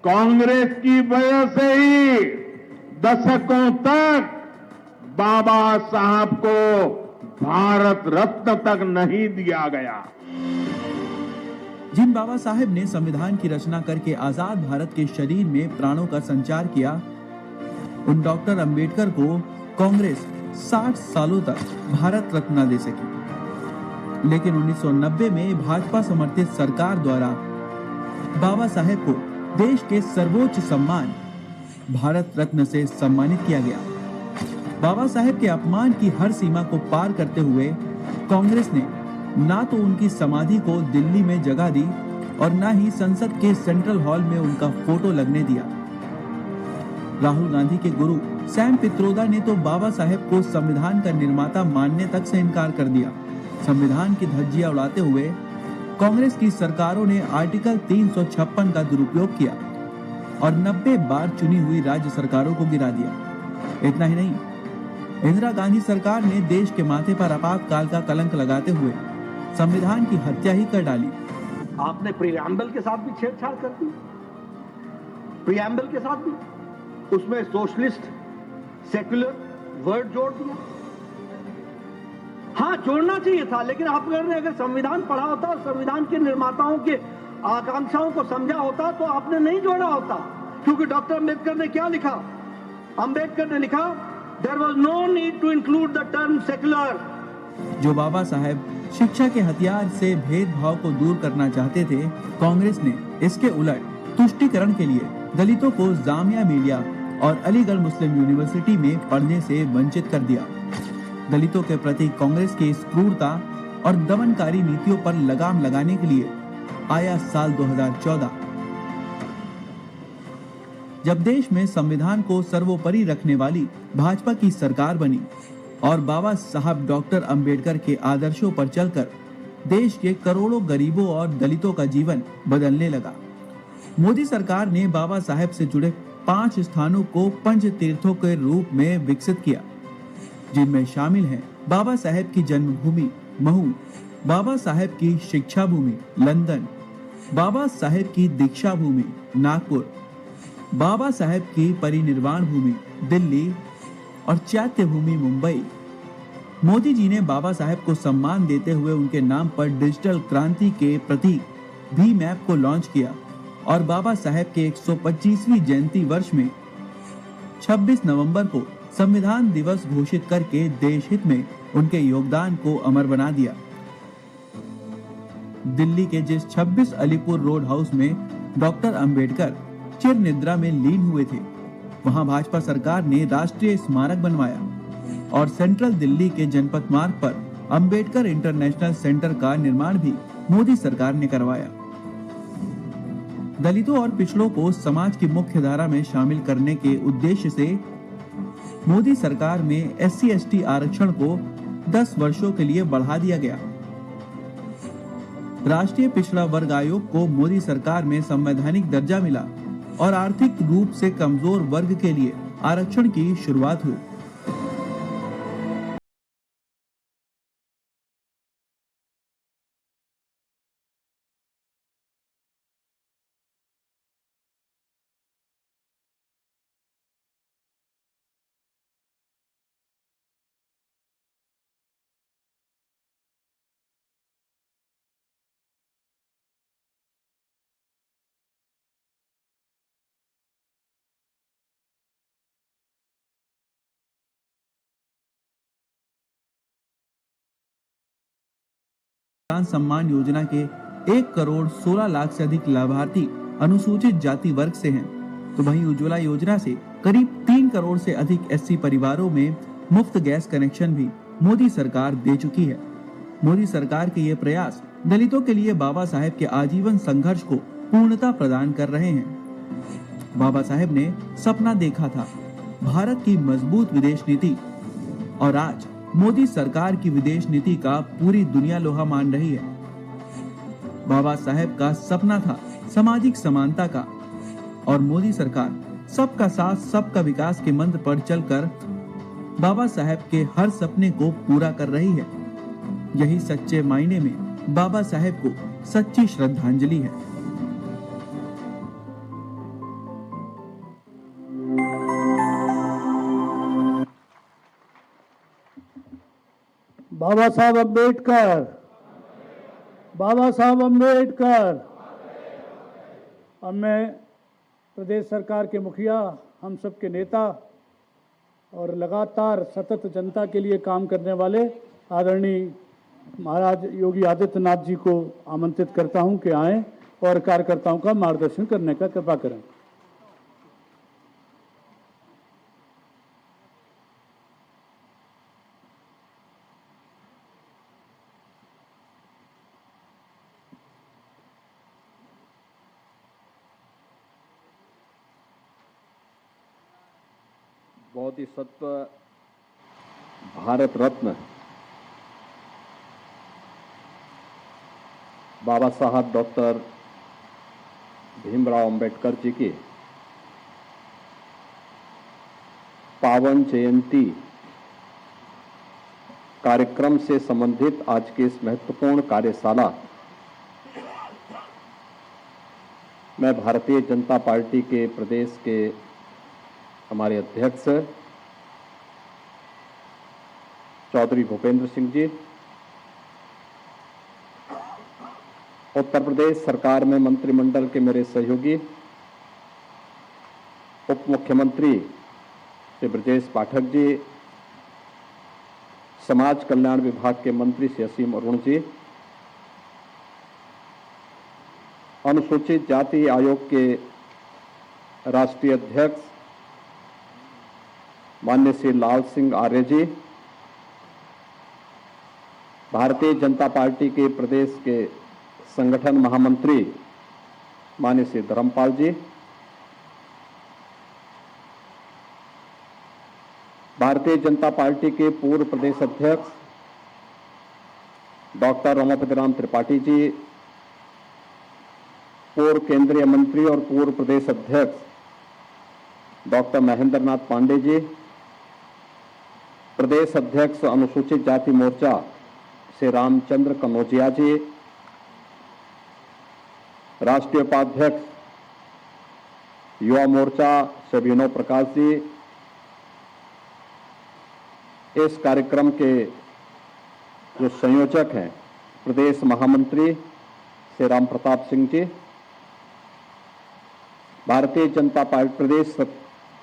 कांग्रेस की वजह से ही दशकों तक बाबा साहब को भारत रत्न तक नहीं दिया गया। जिन बाबा साहेब ने संविधान की रचना करके आजाद भारत के शरीर में प्राणों का संचार किया, उन डॉक्टर अंबेडकर को कांग्रेस 60 सालों तक भारत रत्न न दे सकी। लेकिन 1990 में भाजपा समर्थित सरकार द्वारा बाबा साहेब को देश के सर्वोच्च सम्मान भारत रत्न से सम्मानित किया गया। बाबा साहेब के अपमान की हर सीमा को पार करते हुए कांग्रेस ने ना तो उनकी समाधि को दिल्ली में जगह दी और ना ही संसद के सेंट्रल हॉल में उनका फोटो लगने दिया। राहुल गांधी के गुरु सैम पित्रोदा ने तो बाबा साहेब को संविधान का निर्माता मानने तक से इनकार कर दिया। संविधान की धज्जियां उड़ाते हुए कांग्रेस की सरकारों ने आर्टिकल 356 का दुरुपयोग किया और 90 बार चुनी हुई राज्य सरकारों को गिरा दिया। इतना ही नहीं, इंदिरा गांधी सरकार ने देश के माथे पर आपातकाल का कलंक लगाते हुए संविधान की हत्या ही कर डाली। आपने प्रीएम्बल के साथ भी छेड़छाड़ कर दी, प्रीएम्बल के साथ भी उसमें सोशलिस्ट सेक्युलर वर्ड जोड़ दिया। हाँ, जोड़ना चाहिए था, लेकिन आपने अगर संविधान पढ़ा होता और संविधान के निर्माताओं के आकांक्षाओं को समझा होता तो आपने नहीं जोड़ा होता। क्योंकि डॉक्टर अंबेडकर ने क्या लिखा? अंबेडकर ने लिखा, there was no need to include the term secular. जो बाबा साहेब शिक्षा के हथियार से भेदभाव को दूर करना चाहते थे, कांग्रेस ने इसके उलट तुष्टीकरण के लिए दलितों को जामिया मिलिया और अलीगढ़ मुस्लिम यूनिवर्सिटी में पढ़ने से वंचित कर दिया। दलितों के प्रति कांग्रेस की इस क्रूरता और दमनकारी नीतियों पर लगाम लगाने के लिए आया साल 2014, जब देश में संविधान को सर्वोपरि रखने वाली भाजपा की सरकार बनी और बाबा साहब डॉक्टर अंबेडकर के आदर्शों पर चलकर देश के करोड़ों गरीबों और दलितों का जीवन बदलने लगा। मोदी सरकार ने बाबा साहेब से जुड़े 5 स्थानों को पंच तीर्थों के रूप में विकसित किया, जिनमें शामिल हैं बाबा साहेब की जन्मभूमि महू, बाबा साहेब की शिक्षा भूमि लंदन, बाबा साहेब की दीक्षा भूमि नागपुर, बाबा साहेब की परिनिर्वाण भूमि दिल्ली और चैत्य भूमि मुंबई। मोदी जी ने बाबा साहेब को सम्मान देते हुए उनके नाम पर डिजिटल क्रांति के प्रतीक भीम ऐप को लॉन्च किया और बाबा साहेब के 125वीं जयंती वर्ष में 26 नवंबर को संविधान दिवस घोषित करके देश हित में उनके योगदान को अमर बना दिया। दिल्ली के जिस 26 अलीपुर रोड हाउस में डॉक्टर अंबेडकर चिर निद्रा में लीन हुए थे, वहां भाजपा सरकार ने राष्ट्रीय स्मारक बनवाया और सेंट्रल दिल्ली के जनपथ मार्ग पर अंबेडकर इंटरनेशनल सेंटर का निर्माण भी मोदी सरकार ने करवाया। दलितों और पिछड़ों को समाज की मुख्य धारा में शामिल करने के उद्देश्य से मोदी सरकार में SC/ST आरक्षण को 10 वर्षों के लिए बढ़ा दिया गया। राष्ट्रीय पिछड़ा वर्ग आयोग को मोदी सरकार में संवैधानिक दर्जा मिला और आर्थिक रूप से कमजोर वर्ग के लिए आरक्षण की शुरुआत हुई। किसान सम्मान योजना के 1 करोड़ 16 लाख से अधिक लाभार्थी अनुसूचित जाति वर्ग से हैं, तो वहीं उज्ज्वला योजना से करीब 3 करोड़ से अधिक SC परिवारों में मुफ्त गैस कनेक्शन भी मोदी सरकार दे चुकी है। मोदी सरकार के ये प्रयास दलितों के लिए बाबा साहेब के आजीवन संघर्ष को पूर्णता प्रदान कर रहे हैं। बाबा साहेब ने सपना देखा था भारत की मजबूत विदेश नीति, और आज मोदी सरकार की विदेश नीति का पूरी दुनिया लोहा मान रही है। बाबा साहेब का सपना था सामाजिक समानता का, और मोदी सरकार सबका साथ सबका विकास के मंत्र पर चलकर बाबा साहेब के हर सपने को पूरा कर रही है। यही सच्चे मायने में बाबा साहेब को सच्ची श्रद्धांजलि है। बाबा साहब अम्बेडकर बाबा साहब अम्बेडकर। अब मैं प्रदेश सरकार के मुखिया, हम सब के नेता और लगातार सतत जनता के लिए काम करने वाले आदरणीय महाराज योगी आदित्यनाथ जी को आमंत्रित करता हूं कि आएं और कार्यकर्ताओं का मार्गदर्शन करने का कृपा करें। बहुत ही सत्व भारत रत्न बाबा साहब डॉक्टर भीमराव अंबेडकर जी की पावन जयंती कार्यक्रम से संबंधित आज के इस महत्वपूर्ण कार्यशाला में भारतीय जनता पार्टी के प्रदेश के हमारे अध्यक्ष चौधरी भूपेंद्र सिंह जी, उत्तर प्रदेश सरकार में मंत्रिमंडल के मेरे सहयोगी उप मुख्यमंत्री श्री ब्रजेश पाठक जी, समाज कल्याण विभाग के मंत्री श्री असीम अरुण जी, अनुसूचित जाति आयोग के राष्ट्रीय अध्यक्ष माननीय श्री लाल सिंह आर्य जी, भारतीय जनता पार्टी के प्रदेश के संगठन महामंत्री माननीय श्री धर्मपाल जी, भारतीय जनता पार्टी के पूर्व प्रदेश अध्यक्ष डॉक्टर रमापति राम त्रिपाठी जी, पूर्व केंद्रीय मंत्री और पूर्व प्रदेश अध्यक्ष डॉक्टर महेंद्र नाथ पांडे जी, प्रदेश अध्यक्ष अनुसूचित जाति मोर्चा श्री रामचंद्र कनौजिया जी, राष्ट्रीय उपाध्यक्ष युवा मोर्चा श्री अभिनव प्रकाश जी, इस कार्यक्रम के जो संयोजक हैं प्रदेश महामंत्री श्री राम प्रताप सिंह जी, भारतीय जनता पार्टी प्रदेश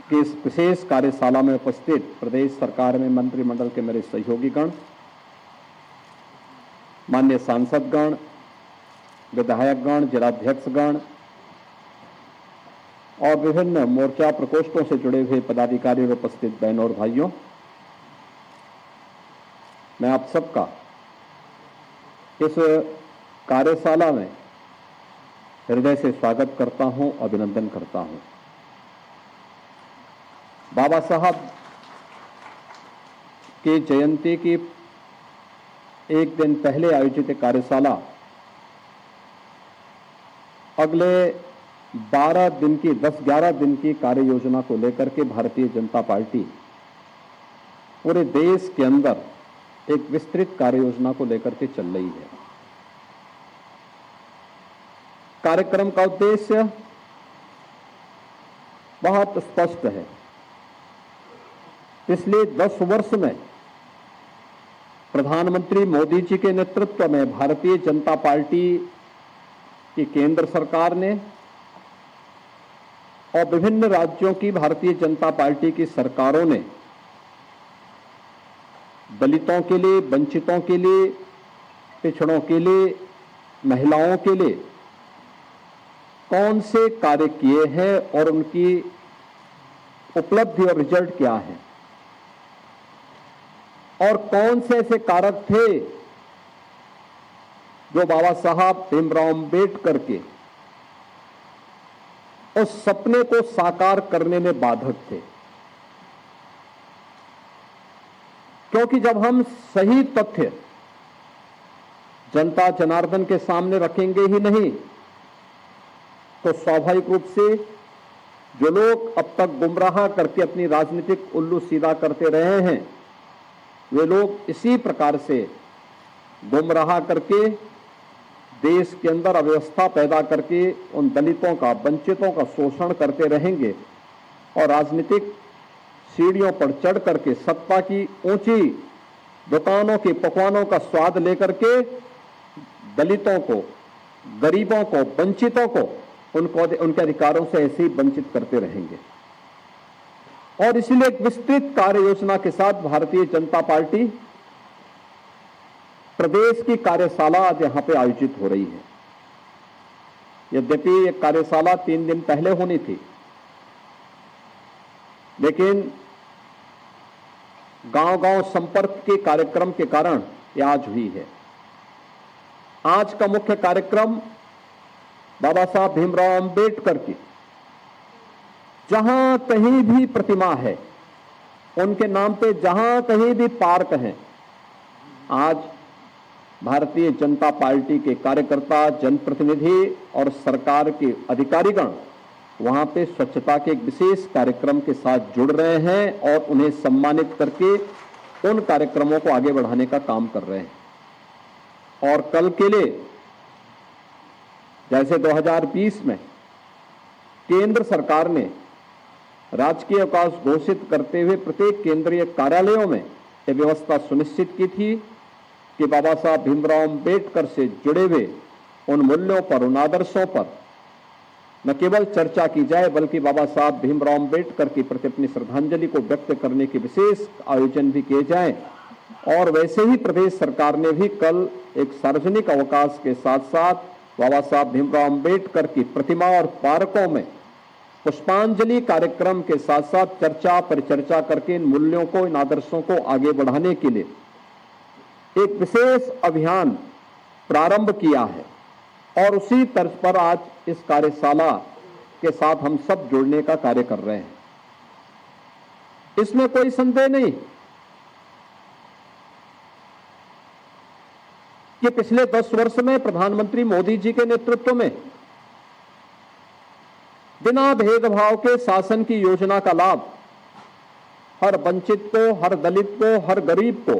की इस विशेष कार्यशाला में उपस्थित प्रदेश सरकार में मंत्रिमंडल के मेरे सहयोगीगण, माननीय सांसदगण, विधायकगण, जिलाध्यक्षगण और विभिन्न मोर्चा प्रकोष्ठों से जुड़े हुए पदाधिकारी और उपस्थित बहनों और भाइयों, मैं आप सबका इस कार्यशाला में हृदय से स्वागत करता हूं, अभिनंदन करता हूं। बाबा साहब की जयंती की एक दिन पहले आयोजित कार्यशाला अगले 10-11 दिन की कार्य योजना को लेकर के भारतीय जनता पार्टी पूरे देश के अंदर एक विस्तृत कार्य योजना को लेकर के चल रही है। कार्यक्रम का उद्देश्य बहुत स्पष्ट है। पिछले 10 वर्ष में प्रधानमंत्री मोदी जी के नेतृत्व में भारतीय जनता पार्टी की केंद्र सरकार ने और विभिन्न राज्यों की भारतीय जनता पार्टी की सरकारों ने दलितों के लिए, वंचितों के लिए, पिछड़ों के लिए, महिलाओं के लिए कौन से कार्य किए हैं और उनकी उपलब्धि और रिजल्ट क्या है, और कौन से ऐसे कारक थे जो बाबा साहब भीमराव अंबेडकर के उस सपने को साकार करने में बाधक थे। क्योंकि जब हम सही तथ्य जनता जनार्दन के सामने रखेंगे ही नहीं तो स्वाभाविक रूप से जो लोग अब तक गुमराह करके अपनी राजनीतिक उल्लू सीधा करते रहे हैं, वे लोग इसी प्रकार से गुमराह करके देश के अंदर अव्यवस्था पैदा करके उन दलितों का, वंचितों का शोषण करते रहेंगे और राजनीतिक सीढ़ियों पर चढ़ करके सत्ता की ऊंची दुकानों के पकवानों का स्वाद लेकर के दलितों को, गरीबों को, वंचितों को उनके अधिकारों से ऐसे ही वंचित करते रहेंगे। और इसलिए एक विस्तृत कार्य योजना के साथ भारतीय जनता पार्टी प्रदेश की कार्यशाला आज यहां पे आयोजित हो रही है। यद्यपि ये कार्यशाला 3 दिन पहले होनी थी, लेकिन गांव-गांव संपर्क के कार्यक्रम के कारण ये आज हुई है। आज का मुख्य कार्यक्रम बाबा साहब भीमराव अंबेडकर की जहां कहीं भी प्रतिमा है, उनके नाम पे जहां कहीं भी पार्क हैं, आज भारतीय जनता पार्टी के कार्यकर्ता, जनप्रतिनिधि और सरकार के अधिकारीगण वहां पे स्वच्छता के एक विशेष कार्यक्रम के साथ जुड़ रहे हैं और उन्हें सम्मानित करके उन कार्यक्रमों को आगे बढ़ाने का काम कर रहे हैं। और कल के लिए जैसे 2020 में केंद्र सरकार ने राजकीय अवकाश घोषित करते हुए प्रत्येक केंद्रीय कार्यालयों में यह व्यवस्था सुनिश्चित की थी कि बाबा साहब भीमराव अंबेडकर से जुड़े हुए उन मूल्यों पर, उन आदर्शों पर न केवल चर्चा की जाए, बल्कि बाबा साहब भीमराव अंबेडकर के प्रति अपनी श्रद्धांजलि को व्यक्त करने के विशेष आयोजन भी किए जाएं। और वैसे ही प्रदेश सरकार ने भी कल एक सार्वजनिक अवकाश के साथ साथ बाबा साहब भीमराव अंबेडकर की प्रतिमा और पार्कों में पुष्पांजलि कार्यक्रम के साथ साथ चर्चा परिचर्चा करके इन मूल्यों को, इन आदर्शों को आगे बढ़ाने के लिए एक विशेष अभियान प्रारंभ किया है। और उसी तर्ज पर आज इस कार्यशाला के साथ हम सब जुड़ने का कार्य कर रहे हैं। इसमें कोई संदेह नहीं कि पिछले 10 वर्ष में प्रधानमंत्री मोदी जी के नेतृत्व में बिना भेदभाव के शासन की योजना का लाभ हर वंचित को, हर दलित को, हर गरीब को,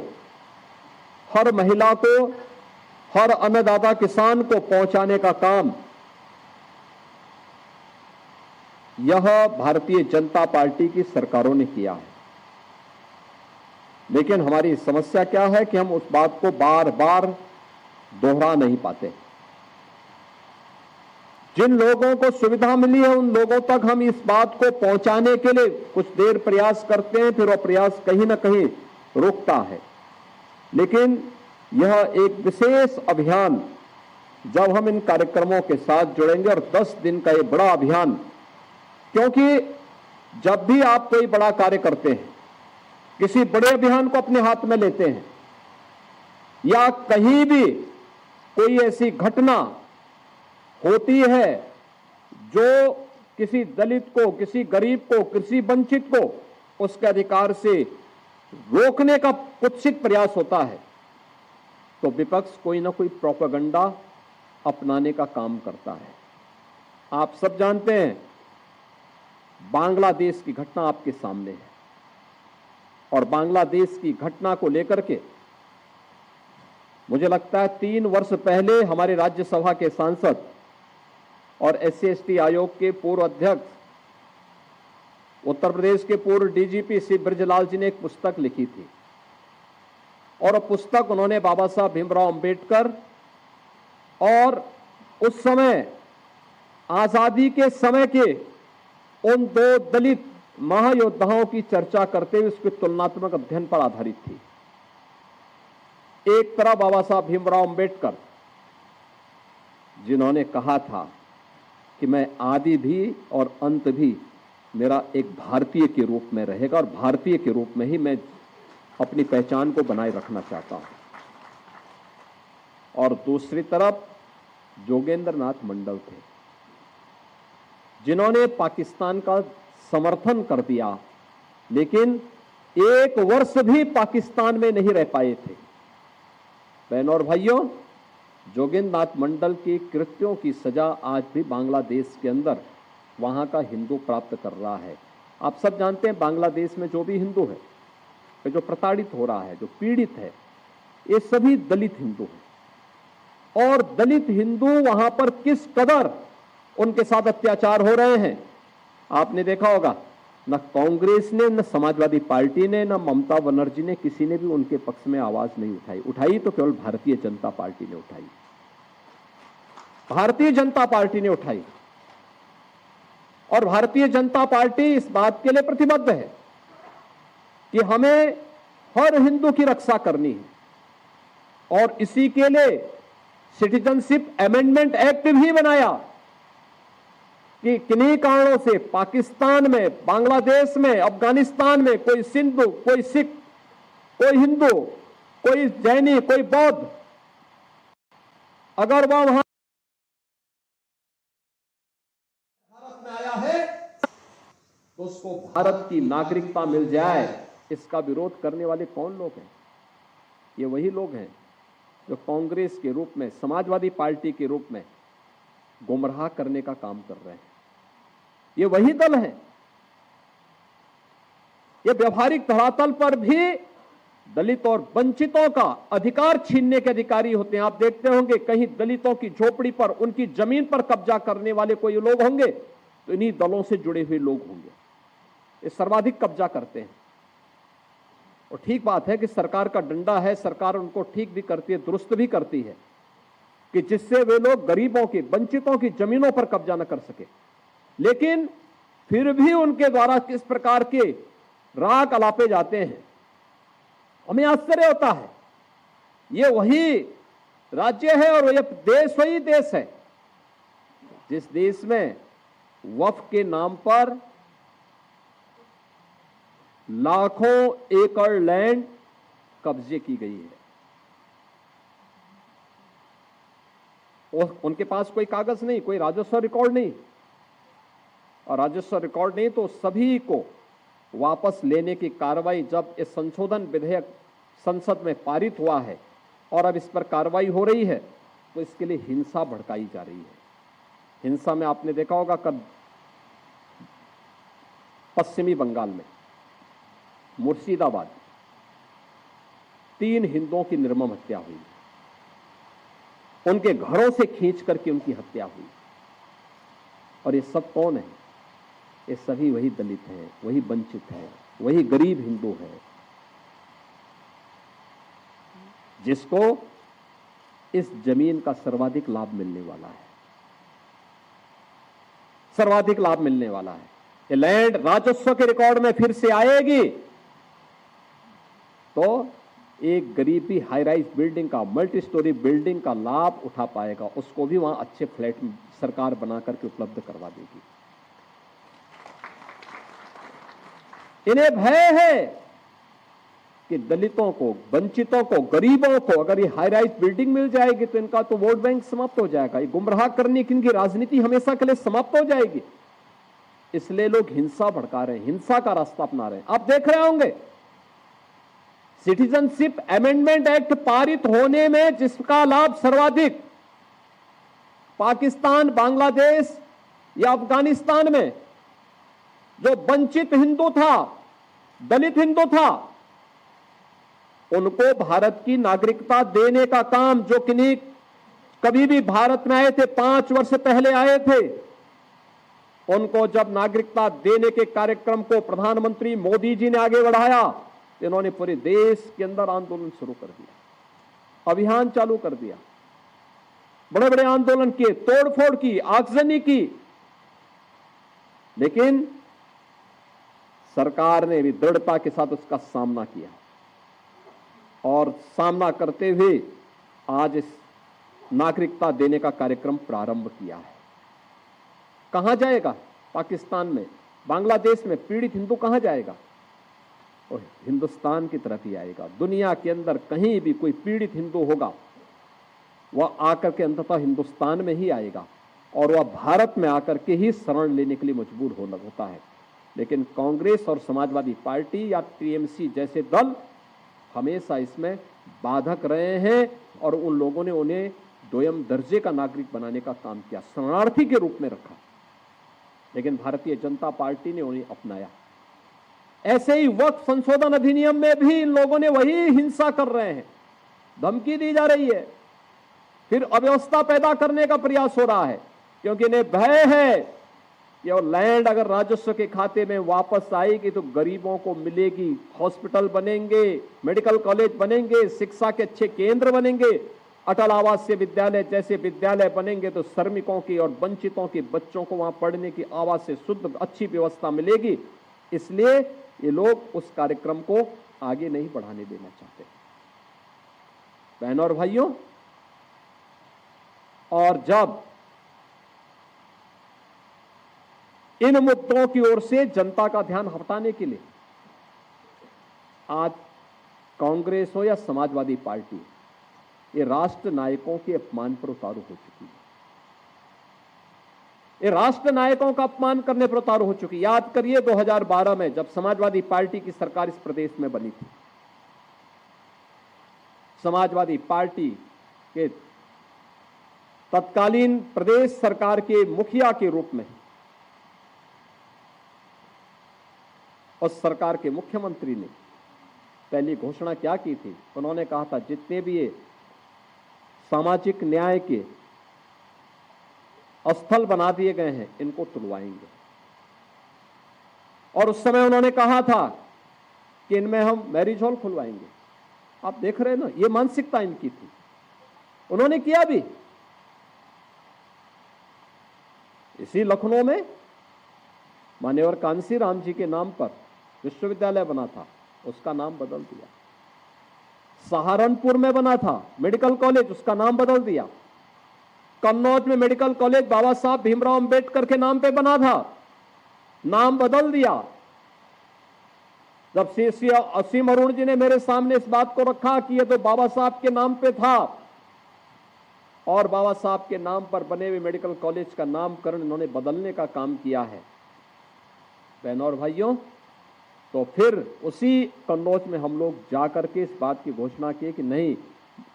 हर महिला को, हर अन्नदाता किसान को पहुंचाने का काम यह भारतीय जनता पार्टी की सरकारों ने किया है। लेकिन हमारी समस्या क्या है कि हम उस बात को बार बार दोहरा नहीं पाते। जिन लोगों को सुविधा मिली है उन लोगों तक हम इस बात को पहुंचाने के लिए कुछ देर प्रयास करते हैं, फिर वह प्रयास कहीं ना कहीं रुकता है। लेकिन यह एक विशेष अभियान जब हम इन कार्यक्रमों के साथ जुड़ेंगे, और 10 दिन का ये बड़ा अभियान, क्योंकि जब भी आप कोई बड़ा कार्य करते हैं, किसी बड़े अभियान को अपने हाथ में लेते हैं, या कहीं भी कोई ऐसी घटना होती है जो किसी दलित को, किसी गरीब को, किसी वंचित को उसके अधिकार से रोकने का कुत्सित प्रयास होता है, तो विपक्ष कोई ना कोई प्रोपेगेंडा अपनाने का काम करता है। आप सब जानते हैं बांग्लादेश की घटना आपके सामने है, और बांग्लादेश की घटना को लेकर के मुझे लगता है 3 वर्ष पहले हमारे राज्यसभा के सांसद और SC/ST आयोग के पूर्व अध्यक्ष, उत्तर प्रदेश के पूर्व DGP श्री ब्रजलाल जी ने एक पुस्तक लिखी थी, और पुस्तक उन्होंने बाबा साहब भीमराव अंबेडकर और उस समय आजादी के समय के उन 2 दलित महायोद्धाओं की चर्चा करते हुए उसके तुलनात्मक अध्ययन पर आधारित थी। एक तरफ बाबा साहब भीमराव अंबेडकर, जिन्होंने कहा था कि मैं आदि भी और अंत भी मेरा एक भारतीय के रूप में रहेगा, और भारतीय के रूप में ही मैं अपनी पहचान को बनाए रखना चाहता हूं। और दूसरी तरफ जोगेंद्र नाथ मंडल थे, जिन्होंने पाकिस्तान का समर्थन कर दिया, लेकिन 1 वर्ष भी पाकिस्तान में नहीं रह पाए थे। बहनों और भाइयों, जोगेंद्र नाथ मंडल के कृत्यों की सजा आज भी बांग्लादेश के अंदर वहां का हिंदू प्राप्त कर रहा है। आप सब जानते हैं बांग्लादेश में जो भी हिंदू है, जो प्रताड़ित हो रहा है, जो पीड़ित है, ये सभी दलित हिंदू हैं। और दलित हिंदू वहां पर किस कदर उनके साथ अत्याचार हो रहे हैं आपने देखा होगा। न कांग्रेस ने, न समाजवादी पार्टी ने, न ममता बनर्जी ने, किसी ने भी उनके पक्ष में आवाज नहीं उठाई। उठाई तो केवल भारतीय जनता पार्टी ने उठाई। भारतीय जनता पार्टी ने उठाई और भारतीय जनता पार्टी इस बात के लिए प्रतिबद्ध है कि हमें हर हिंदू की रक्षा करनी है और इसी के लिए सिटीजनशिप अमेंडमेंट एक्ट भी बनाया कि किन्हीं कारणों से पाकिस्तान में, बांग्लादेश में, अफगानिस्तान में कोई सिंधु, कोई सिख, कोई हिंदू, कोई जैनी, कोई बौद्ध, अगर वह वहां भारत में आया है तो उसको भारत की नागरिकता मिल जाए। इसका विरोध करने वाले कौन लोग हैं? ये वही लोग हैं जो कांग्रेस के रूप में, समाजवादी पार्टी के रूप में गुमराह करने का काम कर रहे हैं। ये वही दल हैं। ये व्यवहारिक धरातल पर भी दलित और वंचितों का अधिकार छीनने के अधिकारी होते हैं। आप देखते होंगे कहीं दलितों की झोपड़ी पर, उनकी जमीन पर कब्जा करने वाले कोई लोग होंगे तो इन्हीं दलों से जुड़े हुए लोग होंगे। ये सर्वाधिक कब्जा करते हैं। और ठीक बात है कि सरकार का डंडा है, सरकार उनको ठीक भी करती है, दुरुस्त भी करती है कि जिससे वे लोग गरीबों की, वंचितों की जमीनों पर कब्जा न कर सके। लेकिन फिर भी उनके द्वारा किस प्रकार के राग अलापे जाते हैं, हमें आश्चर्य होता है। ये वही राज्य है और यह देश वही देश है जिस देश में वक्फ के नाम पर लाखों एकड़ लैंड कब्जे की गई है। उनके पास कोई कागज नहीं, कोई राजस्व रिकॉर्ड नहीं, और राजस्व रिकॉर्ड नहीं तो सभी को वापस लेने की कार्रवाई, जब इस संशोधन विधेयक संसद में पारित हुआ है और अब इस पर कार्रवाई हो रही है, तो इसके लिए हिंसा भड़काई जा रही है। हिंसा में आपने देखा होगा कल पश्चिमी बंगाल में मुर्शिदाबाद 3 हिंदुओं की निर्मम हत्या हुई, उनके घरों से खींच करके उनकी हत्या हुई। और ये सब कौन है? ये सभी वही दलित हैं, वही वंचित हैं, वही गरीब हिंदू हैं जिसको इस जमीन का सर्वाधिक लाभ मिलने वाला है, सर्वाधिक लाभ मिलने वाला है। ये लैंड राजस्व के रिकॉर्ड में फिर से आएगी तो एक गरीब भी हाई राइज बिल्डिंग का, मल्टी स्टोरी बिल्डिंग का लाभ उठा पाएगा, उसको भी वहां अच्छे फ्लैट सरकार बना करके उपलब्ध करवा देगी। इन्हें भय है कि दलितों को, वंचितों को, गरीबों को अगर ये हाई राइज बिल्डिंग मिल जाएगी तो इनका तो वोट बैंक समाप्त हो जाएगा, ये गुमराह करने की इनकी राजनीति हमेशा के लिए समाप्त हो जाएगी। इसलिए लोग हिंसा भड़का रहे हैं, हिंसा का रास्ता अपना रहे हैं। आप देख रहे होंगे सिटीजनशिप अमेंडमेंट एक्ट पारित होने में जिसका लाभ सर्वाधिक पाकिस्तान, बांग्लादेश या अफगानिस्तान में जो वंचित हिंदू था, दलित हिंदू था, उनको भारत की नागरिकता देने का काम, जो किन्हीं कभी भी भारत में आए थे, 5 वर्ष पहले आए थे, उनको जब नागरिकता देने के कार्यक्रम को प्रधानमंत्री मोदी जी ने आगे बढ़ाया, इन्होंने पूरे देश के अंदर आंदोलन शुरू कर दिया, अभियान चालू कर दिया, बड़े बड़े आंदोलन किए, तोड़फोड़ की, आगजनी की। लेकिन सरकार ने भी दृढ़ता के साथ उसका सामना किया और सामना करते हुए आज इस नागरिकता देने का कार्यक्रम प्रारंभ किया है। कहां जाएगा? पाकिस्तान में, बांग्लादेश में पीड़ित हिंदू कहां जाएगा? और हिंदुस्तान की तरफ ही आएगा। दुनिया के अंदर कहीं भी कोई पीड़ित हिंदू होगा, वह आकर के अंततः हिंदुस्तान में ही आएगा और वह भारत में आकर के ही शरण लेने के लिए मजबूर होता है। लेकिन कांग्रेस और समाजवादी पार्टी या टीएमसी जैसे दल हमेशा इसमें बाधक रहे हैं और उन लोगों ने उन्हें दोयम दर्जे का नागरिक बनाने का काम किया, शरणार्थी के रूप में रखा। लेकिन भारतीय जनता पार्टी ने उन्हें अपनाया। ऐसे ही वक्फ संशोधन अधिनियम में भी इन लोगों ने वही हिंसा कर रहे हैं, धमकी दी जा रही है, फिर अव्यवस्था पैदा करने का प्रयास हो रहा है, क्योंकि इन्हें भय है कि वो लैंड अगर राजस्व के खाते में वापस आएगी तो गरीबों को मिलेगी, हॉस्पिटल बनेंगे, मेडिकल कॉलेज बनेंगे, शिक्षा के अच्छे केंद्र बनेंगे, अटल आवासीय विद्यालय जैसे विद्यालय बनेंगे तो श्रमिकों की और वंचितों के बच्चों को वहां पढ़ने की आवाज से शुद्ध अच्छी व्यवस्था मिलेगी। इसलिए ये लोग उस कार्यक्रम को आगे नहीं बढ़ाने देना चाहते। बहनों और भाइयों, और जब इन मुद्दों की ओर से जनता का ध्यान हटाने के लिए आज कांग्रेस हो या समाजवादी पार्टी, ये राष्ट्र नायकों के अपमान पर उतारू हो चुकी है। ये राष्ट्र नायकों का अपमान करने पर उतारू हो चुकी। याद करिए 2012 में जब समाजवादी पार्टी की सरकार इस प्रदेश में बनी थी, समाजवादी पार्टी के तत्कालीन प्रदेश सरकार के मुखिया के रूप में उस सरकार के मुख्यमंत्री ने पहली घोषणा क्या की थी? उन्होंने कहा था जितने भी ये सामाजिक न्याय के स्थल बना दिए गए हैं इनको तुड़वाएंगे। और उस समय उन्होंने कहा था कि इनमें हम मैरिज हॉल खुलवाएंगे। आप देख रहे हैं ना, ये मानसिकता इनकी थी। उन्होंने किया भी। इसी लखनऊ में मान्यवर कांसी राम जी के नाम पर विश्वविद्यालय बना था, उसका नाम बदल दिया। सहारनपुर में बना था मेडिकल कॉलेज, उसका नाम बदल दिया। कन्नौज में मेडिकल कॉलेज बाबा साहब भीमराव अंबेडकर के नाम पे बना था, नाम बदल दिया। जब असीम अरुण जी ने मेरे सामने इस बात को रखा कि ये तो बाबा साहब के नाम पे था और बाबा साहब के नाम पर बने हुए मेडिकल कॉलेज का नामकरण इन्होंने बदलने का काम किया है। बहनों और भाइयों, तो फिर उसी कन्नौज में हम लोग जाकर के इस बात की घोषणा की कि नहीं,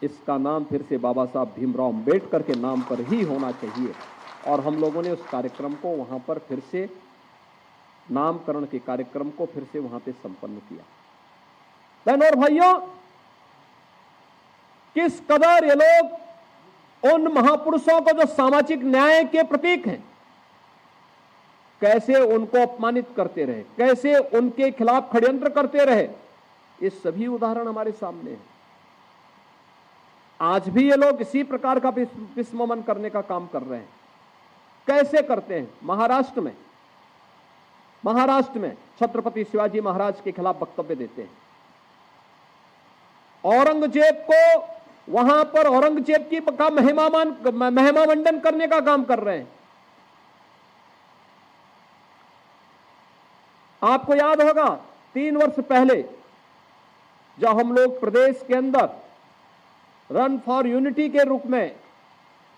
इसका नाम फिर से बाबा साहब भीमराव अंबेडकर के नाम पर ही होना चाहिए। और हम लोगों ने उस कार्यक्रम को वहां पर फिर से, नामकरण के कार्यक्रम को फिर से वहां पे संपन्न किया। बहनों और भाइयों, किस कदर ये लोग उन महापुरुषों को जो सामाजिक न्याय के प्रतीक हैं, कैसे उनको अपमानित करते रहे, कैसे उनके खिलाफ षड्यंत्र करते रहे, ये सभी उदाहरण हमारे सामने हैं। आज भी ये लोग इसी प्रकार का विस्मरण करने का काम कर रहे हैं। कैसे करते हैं? महाराष्ट्र में छत्रपति शिवाजी महाराज के खिलाफ वक्तव्य देते हैं। औरंगजेब को वहां पर औरंगजेब की का महिमा मंडन करने का काम कर रहे हैं। आपको याद होगा 3 वर्ष पहले जब हम लोग प्रदेश के अंदर रन फॉर यूनिटी के रूप में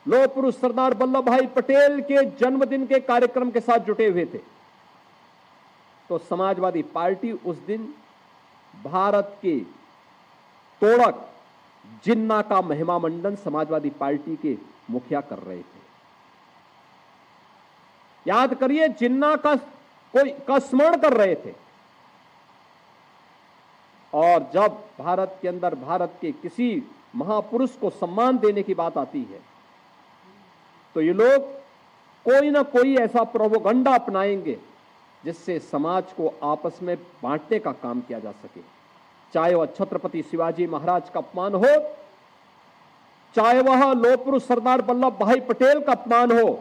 लौह पुरुष सरदार वल्लभ भाई पटेल के जन्मदिन के कार्यक्रम के साथ जुटे हुए थे, तो समाजवादी पार्टी उस दिन भारत के तोड़क जिन्ना का महिमा मंडन समाजवादी पार्टी के मुखिया कर रहे थे। याद करिए, जिन्ना का स्मरण कर रहे थे। और जब भारत के अंदर भारत के किसी महापुरुष को सम्मान देने की बात आती है तो ये लोग कोई ना कोई ऐसा प्रोपेगेंडा अपनाएंगे जिससे समाज को आपस में बांटने का काम किया जा सके। चाहे वह छत्रपति शिवाजी महाराज का अपमान हो, चाहे वह लौह पुरुष सरदार वल्लभ भाई पटेल का अपमान हो,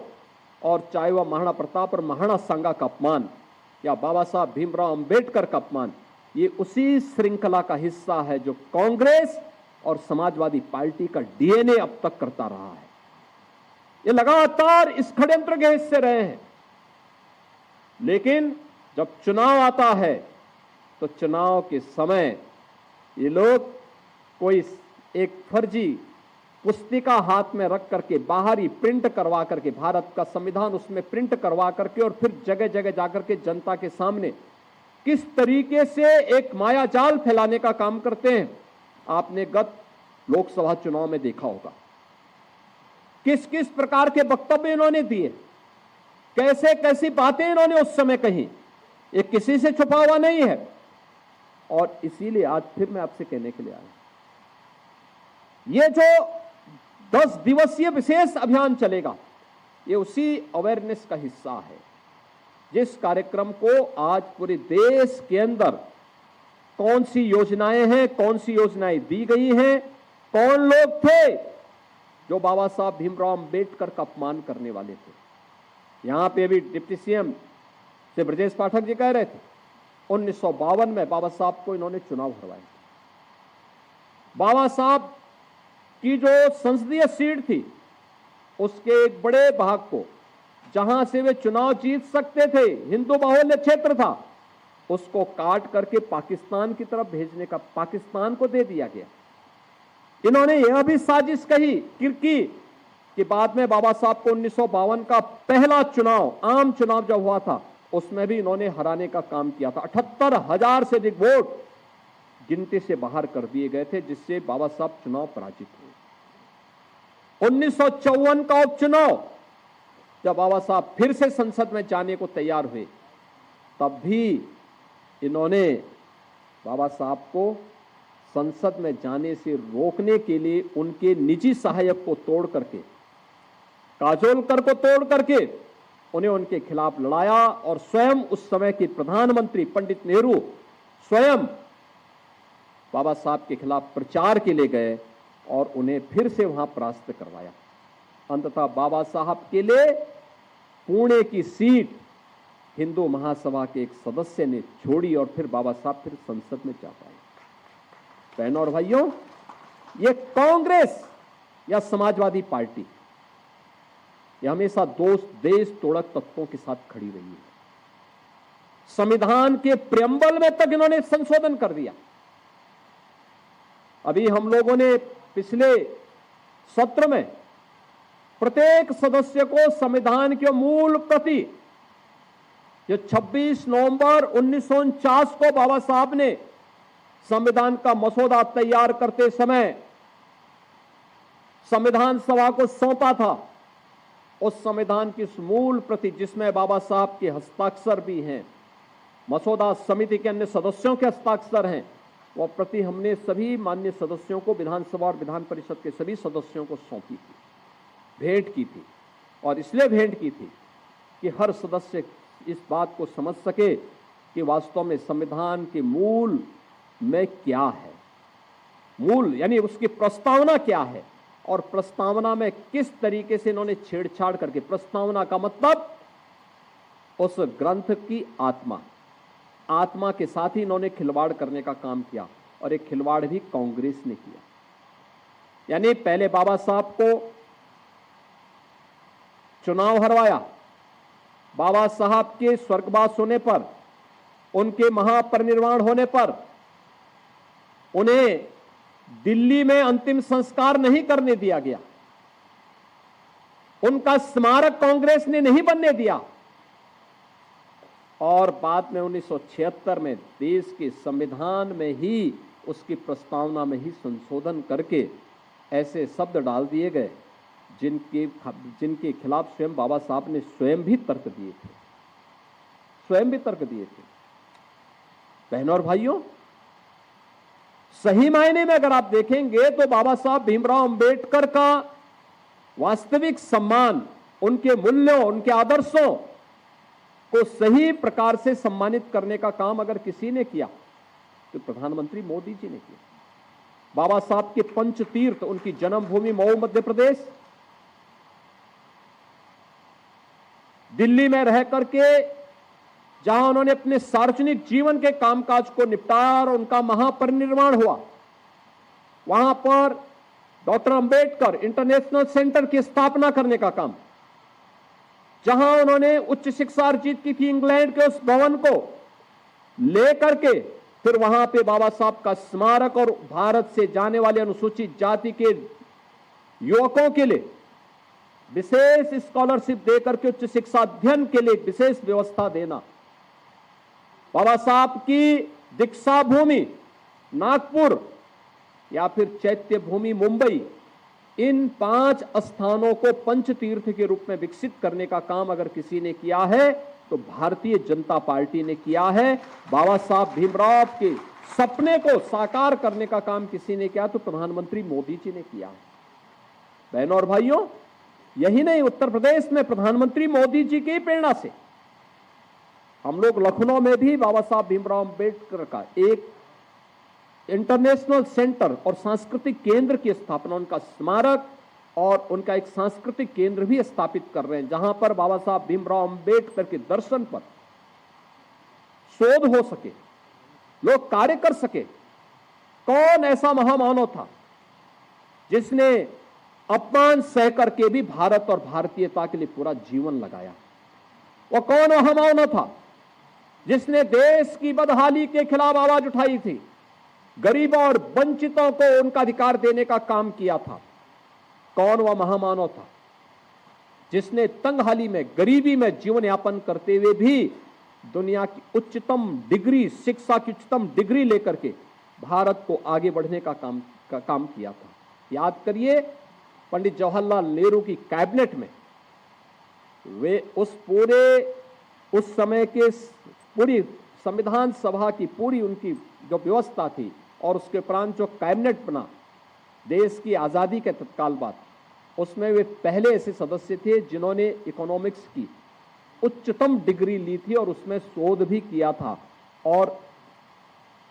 और चाहे वह महाराणा प्रताप और महाराणा सांगा का अपमान या बाबा साहब भीमराव अंबेडकर का अपमान, ये उसी श्रृंखला का हिस्सा है जो कांग्रेस और समाजवादी पार्टी का डीएनए अब तक करता रहा है। ये लगातार इस षड्यंत्र के हिस्से रहे हैं। लेकिन जब चुनाव आता है तो चुनाव के समय ये लोग कोई एक फर्जी पुस्तिका हाथ में रख करके बाहर ही प्रिंट करवा करके, भारत का संविधान उसमें प्रिंट करवा करके, और फिर जगह जगह जाकर के जनता के सामने किस तरीके से एक मायाजाल फैलाने का काम करते हैं, आपने गत लोकसभा चुनाव में देखा होगा। किस किस प्रकार के वक्तव्य इन्होंने दिए, कैसे कैसी बातें इन्होंने उस समय कही, ये किसी से छुपा हुआ नहीं है। और इसीलिए आज फिर मैं आपसे कहने के लिए आया, ये जो 10 दिवसीय विशेष अभियान चलेगा, ये उसी अवेयरनेस का हिस्सा है, जिस कार्यक्रम को आज पूरे देश के अंदर कौन सी योजनाएं हैं, कौन सी योजनाएं दी गई हैं, कौन लोग थे जो बाबा साहब भीमराव अंबेडकर का अपमान करने वाले थे। यहां पे अभी डिप्टी सीएम से ब्रजेश पाठक जी कह रहे थे 1952 में बाबा साहब को इन्होंने चुनाव हरवाए। बाबा साहब की जो संसदीय सीट थी उसके एक बड़े भाग को जहां से वे चुनाव जीत सकते थे, हिंदू बाहुल्य क्षेत्र था, उसको काट करके पाकिस्तान की तरफ भेजने का, पाकिस्तान को दे दिया गया। इन्होंने यह भी साजिश कही कि बाद में बाबा साहब को 1952 का पहला चुनाव, आम चुनाव जब हुआ था, उसमें भी इन्होंने हराने का काम किया था। 78,000 से अधिक वोट गिनती से बाहर कर दिए गए थे, जिससे बाबा साहब चुनाव पराजित हुए। 1954 का उपचुनाव जब बाबा साहब फिर से संसद में जाने को तैयार हुए, तब भी इन्होंने बाबा साहब को संसद में जाने से रोकने के लिए उनके निजी सहायक को तोड़ करके, काजोलकर को तोड़ करके उन्हें उनके खिलाफ लड़ाया और स्वयं उस समय के प्रधानमंत्री पंडित नेहरू स्वयं बाबा साहब के खिलाफ प्रचार के लिए गए और उन्हें फिर से वहां परास्त करवाया। अंततः बाबा साहब के लिए पुणे की सीट हिंदू महासभा के एक सदस्य ने छोड़ी और फिर बाबा साहब फिर संसद में जा पाए। बहनों और भाइयों, ये कांग्रेस या समाजवादी पार्टी ये हमेशा देश तोड़क तत्वों के साथ खड़ी रही है। संविधान के प्रेम्बल में तक इन्होंने संशोधन कर दिया। अभी हम लोगों ने पिछले सत्र में प्रत्येक सदस्य को संविधान के मूल प्रति, जो 26 नवंबर 1949 को बाबा साहब ने संविधान का मसौदा तैयार करते समय संविधान सभा को सौंपा था, उस संविधान की मूल प्रति जिसमें बाबा साहब के हस्ताक्षर भी हैं, मसौदा समिति के अन्य सदस्यों के हस्ताक्षर हैं, वह प्रति हमने सभी माननीय सदस्यों को, विधानसभा और विधान परिषद के सभी सदस्यों को सौंपी थी, भेंट की थी। और इसलिए भेंट की थी कि हर सदस्य इस बात को समझ सके कि वास्तव में संविधान के मूल में क्या है, मूल यानी उसकी प्रस्तावना क्या है और प्रस्तावना में किस तरीके से इन्होंने छेड़छाड़ करके, प्रस्तावना का मतलब उस ग्रंथ की आत्मा के साथ ही इन्होंने खिलवाड़ करने का काम किया और एक खिलवाड़ भी कांग्रेस ने किया। यानी पहले बाबा साहब को चुनाव हरवाया, बाबा साहब के स्वर्गवास होने पर, उनके महापरिनिर्वाण होने पर उन्हें दिल्ली में अंतिम संस्कार नहीं करने दिया गया, उनका स्मारक कांग्रेस ने नहीं बनने दिया और बाद में 1976 में देश के संविधान में ही, उसकी प्रस्तावना में ही संशोधन करके ऐसे शब्द डाल दिए गए जिनके खिलाफ स्वयं बाबा साहब ने स्वयं भी तर्क दिए थे। बहनों और भाइयों, सही मायने में अगर आप देखेंगे तो बाबा साहब भीमराव अंबेडकर का वास्तविक सम्मान, उनके मूल्यों, उनके आदर्शों को सही प्रकार से सम्मानित करने का काम अगर किसी ने किया तो प्रधानमंत्री मोदी जी ने किया। बाबा साहब के पंच तीर्थ, उनकी जन्मभूमि मऊ मध्य प्रदेश, दिल्ली में रह करके जहां उन्होंने अपने सार्वजनिक जीवन के कामकाज को निपटाया और उनका महापरिनिर्वाण हुआ, वहां पर डॉक्टर अंबेडकर इंटरनेशनल सेंटर की स्थापना करने का काम, जहां उन्होंने उच्च शिक्षा अर्जित की थी इंग्लैंड के उस भवन को लेकर के फिर वहां पे बाबा साहब का स्मारक और भारत से जाने वाले अनुसूचित जाति के युवकों के लिए विशेष स्कॉलरशिप देकर के उच्च शिक्षा अध्ययन के लिए विशेष व्यवस्था देना, बाबा साहब की दीक्षा भूमि नागपुर या फिर चैत्य भूमि मुंबई, इन 5 स्थानों को पंचतीर्थ के रूप में विकसित करने का काम अगर किसी ने किया है तो भारतीय जनता पार्टी ने किया है। बाबा साहब भीमराव के सपने को साकार करने का काम किसी ने किया तो प्रधानमंत्री मोदी जी ने किया है। बहनों और भाइयों, यही नहीं, उत्तर प्रदेश में प्रधानमंत्री मोदी जी की प्रेरणा से हम लोग लखनऊ में भी बाबा साहब भीमराव अंबेडकर का एक इंटरनेशनल सेंटर और सांस्कृतिक केंद्र की स्थापना, उनका स्मारक और उनका एक सांस्कृतिक केंद्र भी स्थापित कर रहे हैं, जहां पर बाबा साहब भीमराव अंबेडकर के दर्शन पर शोध हो सके, लोग कार्य कर सके। कौन ऐसा महामानव था जिसने अपमान सह करके भी भारत और भारतीयता के लिए पूरा जीवन लगाया? वो कौन महामानव था जिसने देश की बदहाली के खिलाफ आवाज उठाई थी, गरीबों और वंचितों को उनका अधिकार देने का काम किया था? कौन वह महामानव था जिसने तंगहाली में, गरीबी में जीवन यापन करते हुए भी दुनिया की उच्चतम डिग्री, शिक्षा की उच्चतम डिग्री लेकर के भारत को आगे बढ़ने का काम किया था? याद करिए, पंडित जवाहरलाल नेहरू की कैबिनेट में वे उस समय के पूरी संविधान सभा की पूरी उनकी जो व्यवस्था थी और उसके उपरांत जो कैबिनेट बना देश की आजादी के तत्काल बाद, उसमें वे पहले ऐसे सदस्य थे जिन्होंने इकोनॉमिक्स की उच्चतम डिग्री ली थी और उसमें शोध भी किया था। और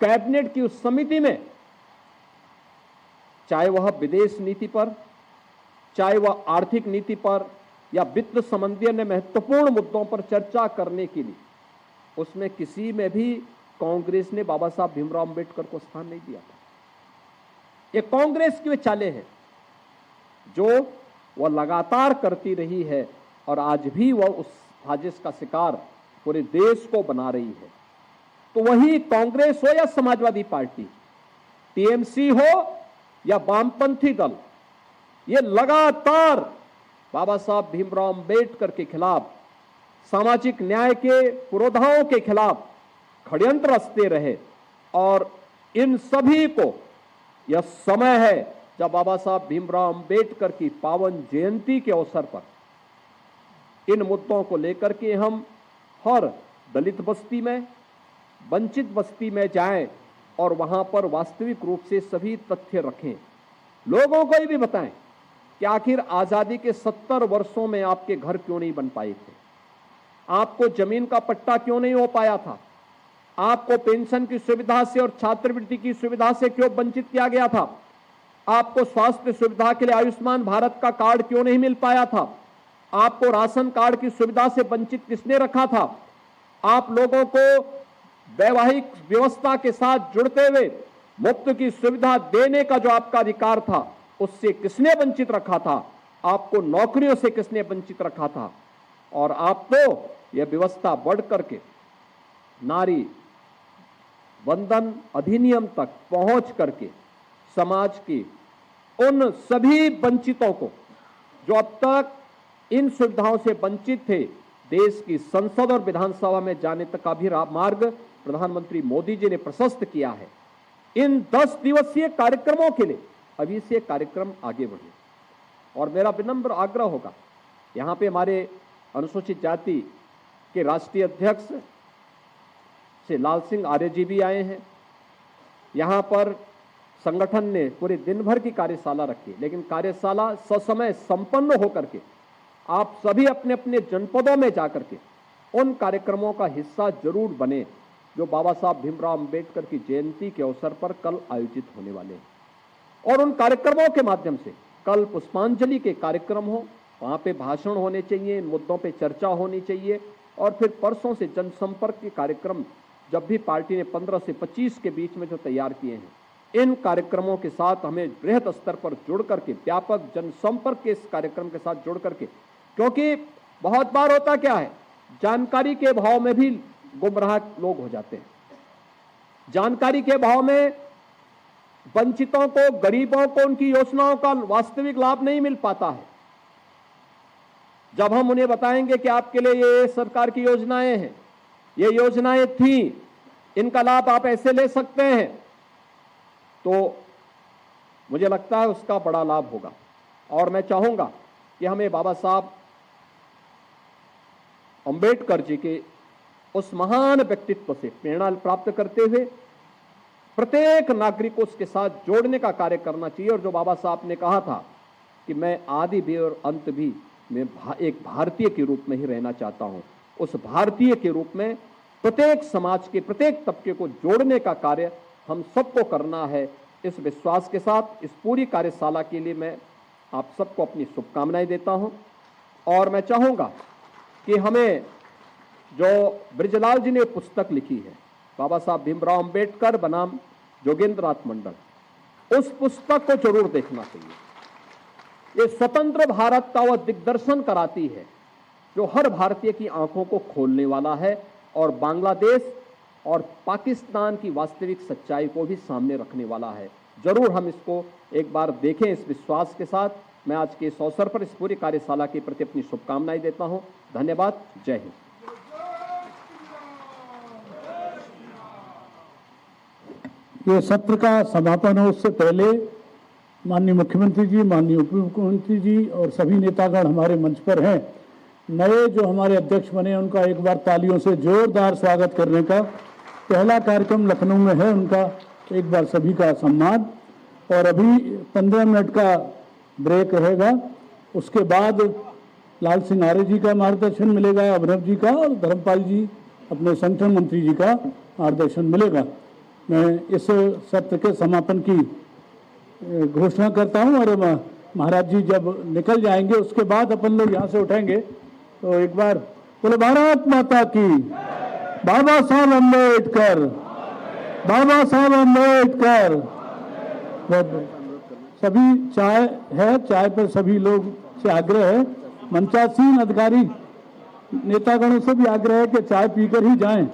कैबिनेट की उस समिति में चाहे वह विदेश नीति पर, चाहे वह आर्थिक नीति पर या वित्त संबंधी अन्य महत्वपूर्ण मुद्दों पर चर्चा करने के लिए, उसमें किसी में भी कांग्रेस ने बाबा साहब भीमराव अंबेडकर को स्थान नहीं दिया था। ये कांग्रेस की वे चालें हैं जो वह लगातार करती रही है और आज भी वह उस साजिश का शिकार पूरे देश को बना रही है। तो वही कांग्रेस हो या समाजवादी पार्टी, टीएमसी हो या वामपंथी दल, ये लगातार बाबा साहब भीमराव अंबेडकर के खिलाफ, सामाजिक न्याय के पुरोधाओं के खिलाफ षड्यंत्र रचते रहे। और इन सभी को यह समय है जब बाबा साहब भीमराव अंबेडकर की पावन जयंती के अवसर पर इन मुद्दों को लेकर के हम हर दलित बस्ती में, वंचित बस्ती में जाएं और वहां पर वास्तविक रूप से सभी तथ्य रखें। लोगों को ये भी बताएं कि आखिर आजादी के 70 वर्षों में आपके घर क्यों नहीं बन पाए थे, आपको जमीन का पट्टा क्यों नहीं हो पाया था, आपको पेंशन की सुविधा से और छात्रवृत्ति की सुविधा से क्यों वंचित किया गया था, आपको स्वास्थ्य सुविधा के लिए आयुष्मान भारत का कार्ड क्यों नहीं मिल पाया था, आपको राशन कार्ड की सुविधा से वंचित किसने रखा था, आप लोगों को वैवाहिक व्यवस्था के साथ जुड़ते हुए मुफ्त की सुविधा देने का जो आपका अधिकार था उससे किसने वंचित रखा था, आपको नौकरियों से किसने वंचित रखा था। और आपको यह व्यवस्था बढ़ करके नारी वंदन अधिनियम तक पहुंच करके समाज की उन सभी वंचितों को जो अब तक इन सुविधाओं से वंचित थे, देश की संसद और विधानसभा में जाने तक का भी मार्ग प्रधानमंत्री मोदी जी ने प्रशस्त किया है। इन 10 दिवसीय कार्यक्रमों के लिए अभी से कार्यक्रम आगे बढ़े और मेरा विनम्र आग्रह होगा, यहाँ पे हमारे अनुसूचित जाति के राष्ट्रीय अध्यक्ष श्री लाल सिंह आर्य जी भी आए हैं। यहाँ पर संगठन ने पूरे दिन भर की कार्यशाला रखी, लेकिन कार्यशाला ससमय संपन्न होकर के आप सभी अपने अपने जनपदों में जाकर के उन कार्यक्रमों का हिस्सा जरूर बने जो बाबा साहब भीमराव अंबेडकर की जयंती के अवसर पर कल आयोजित होने वाले हैं। और उन कार्यक्रमों के माध्यम से कल पुष्पांजलि के कार्यक्रम हो, वहां पे भाषण होने चाहिए, इन मुद्दों पे चर्चा होनी चाहिए और फिर परसों से जनसंपर्क के कार्यक्रम जब भी पार्टी ने 15 से 25 के बीच में जो तैयार किए हैं, इन कार्यक्रमों के साथ हमें बृहद स्तर पर जुड़ करके व्यापक जनसंपर्क के इस कार्यक्रम के साथ जुड़ करके, क्योंकि बहुत बार होता क्या है, जानकारी के अभाव में भी गुमराह लोग हो जाते हैं। जानकारी के अभाव में वंचितों को, गरीबों को उनकी योजनाओं का वास्तविक लाभ नहीं मिल पाता है। जब हम उन्हें बताएंगे कि आपके लिए ये सरकार की योजनाएं हैं, ये योजनाएं थी, इनका लाभ आप ऐसे ले सकते हैं, तो मुझे लगता है उसका बड़ा लाभ होगा। और मैं चाहूंगा कि हमें बाबा साहब अंबेडकर जी के उस महान व्यक्तित्व से प्रेरणा प्राप्त करते हुए प्रत्येक नागरिक को उसके साथ जोड़ने का कार्य करना चाहिए। और जो बाबा साहब ने कहा था कि मैं आदि भी और अंत भी, मैं एक भारतीय के रूप में ही रहना चाहता हूं, उस भारतीय के रूप में प्रत्येक समाज के प्रत्येक तबके को जोड़ने का कार्य हम सबको करना है। इस विश्वास के साथ इस पूरी कार्यशाला के लिए मैं आप सबको अपनी शुभकामनाएं देता हूं और मैं चाहूंगा कि हमें जो ब्रिजलाल जी ने पुस्तक लिखी है बाबा साहब भीमराव अंबेडकर बनाम जोगेंद्र नाथ मंडल, उस पुस्तक को जरूर देखना चाहिए। ये स्वतंत्र भारत का वह दिग्दर्शन कराती है जो हर भारतीय की आंखों को खोलने वाला है और बांग्लादेश और पाकिस्तान की वास्तविक सच्चाई को भी सामने रखने वाला है। जरूर हम इसको एक बार देखें इस विश्वास के साथ। मैं आज के इस अवसर पर इस पूरी कार्यशाला के प्रति अपनी शुभकामनाएं देता हूं। धन्यवाद। जय हिंद। ये सत्र का समापन हो उससे पहले माननीय मुख्यमंत्री जी, माननीय उप मुख्यमंत्री जी और सभी नेतागण हमारे मंच पर हैं। नए जो हमारे अध्यक्ष बने उनका एक बार तालियों से जोरदार स्वागत करने का पहला कार्यक्रम लखनऊ में है, उनका एक बार सभी का सम्मान। और अभी 15 मिनट का ब्रेक रहेगा, उसके बाद लाल सिंह आर्य जी का मार्गदर्शन मिलेगा, अभिनव जी का और धर्मपाल जी अपने संगठन मंत्री जी का मार्गदर्शन मिलेगा। मैं इस सत्र के समापन की घोषणा करता हूं और महाराज जी जब निकल जाएंगे उसके बाद अपन लोग यहाँ से उठेंगे। तो एक बार बोले भारत माता की, बाबा साहब अम्बेडकर, बाबा साहब अम्बेडकर। सभी चाय है, चाय पर सभी लोग से आग्रह है, मंचासीन अधिकारी नेतागणों से भी आग्रह है कि चाय पीकर ही जाएं।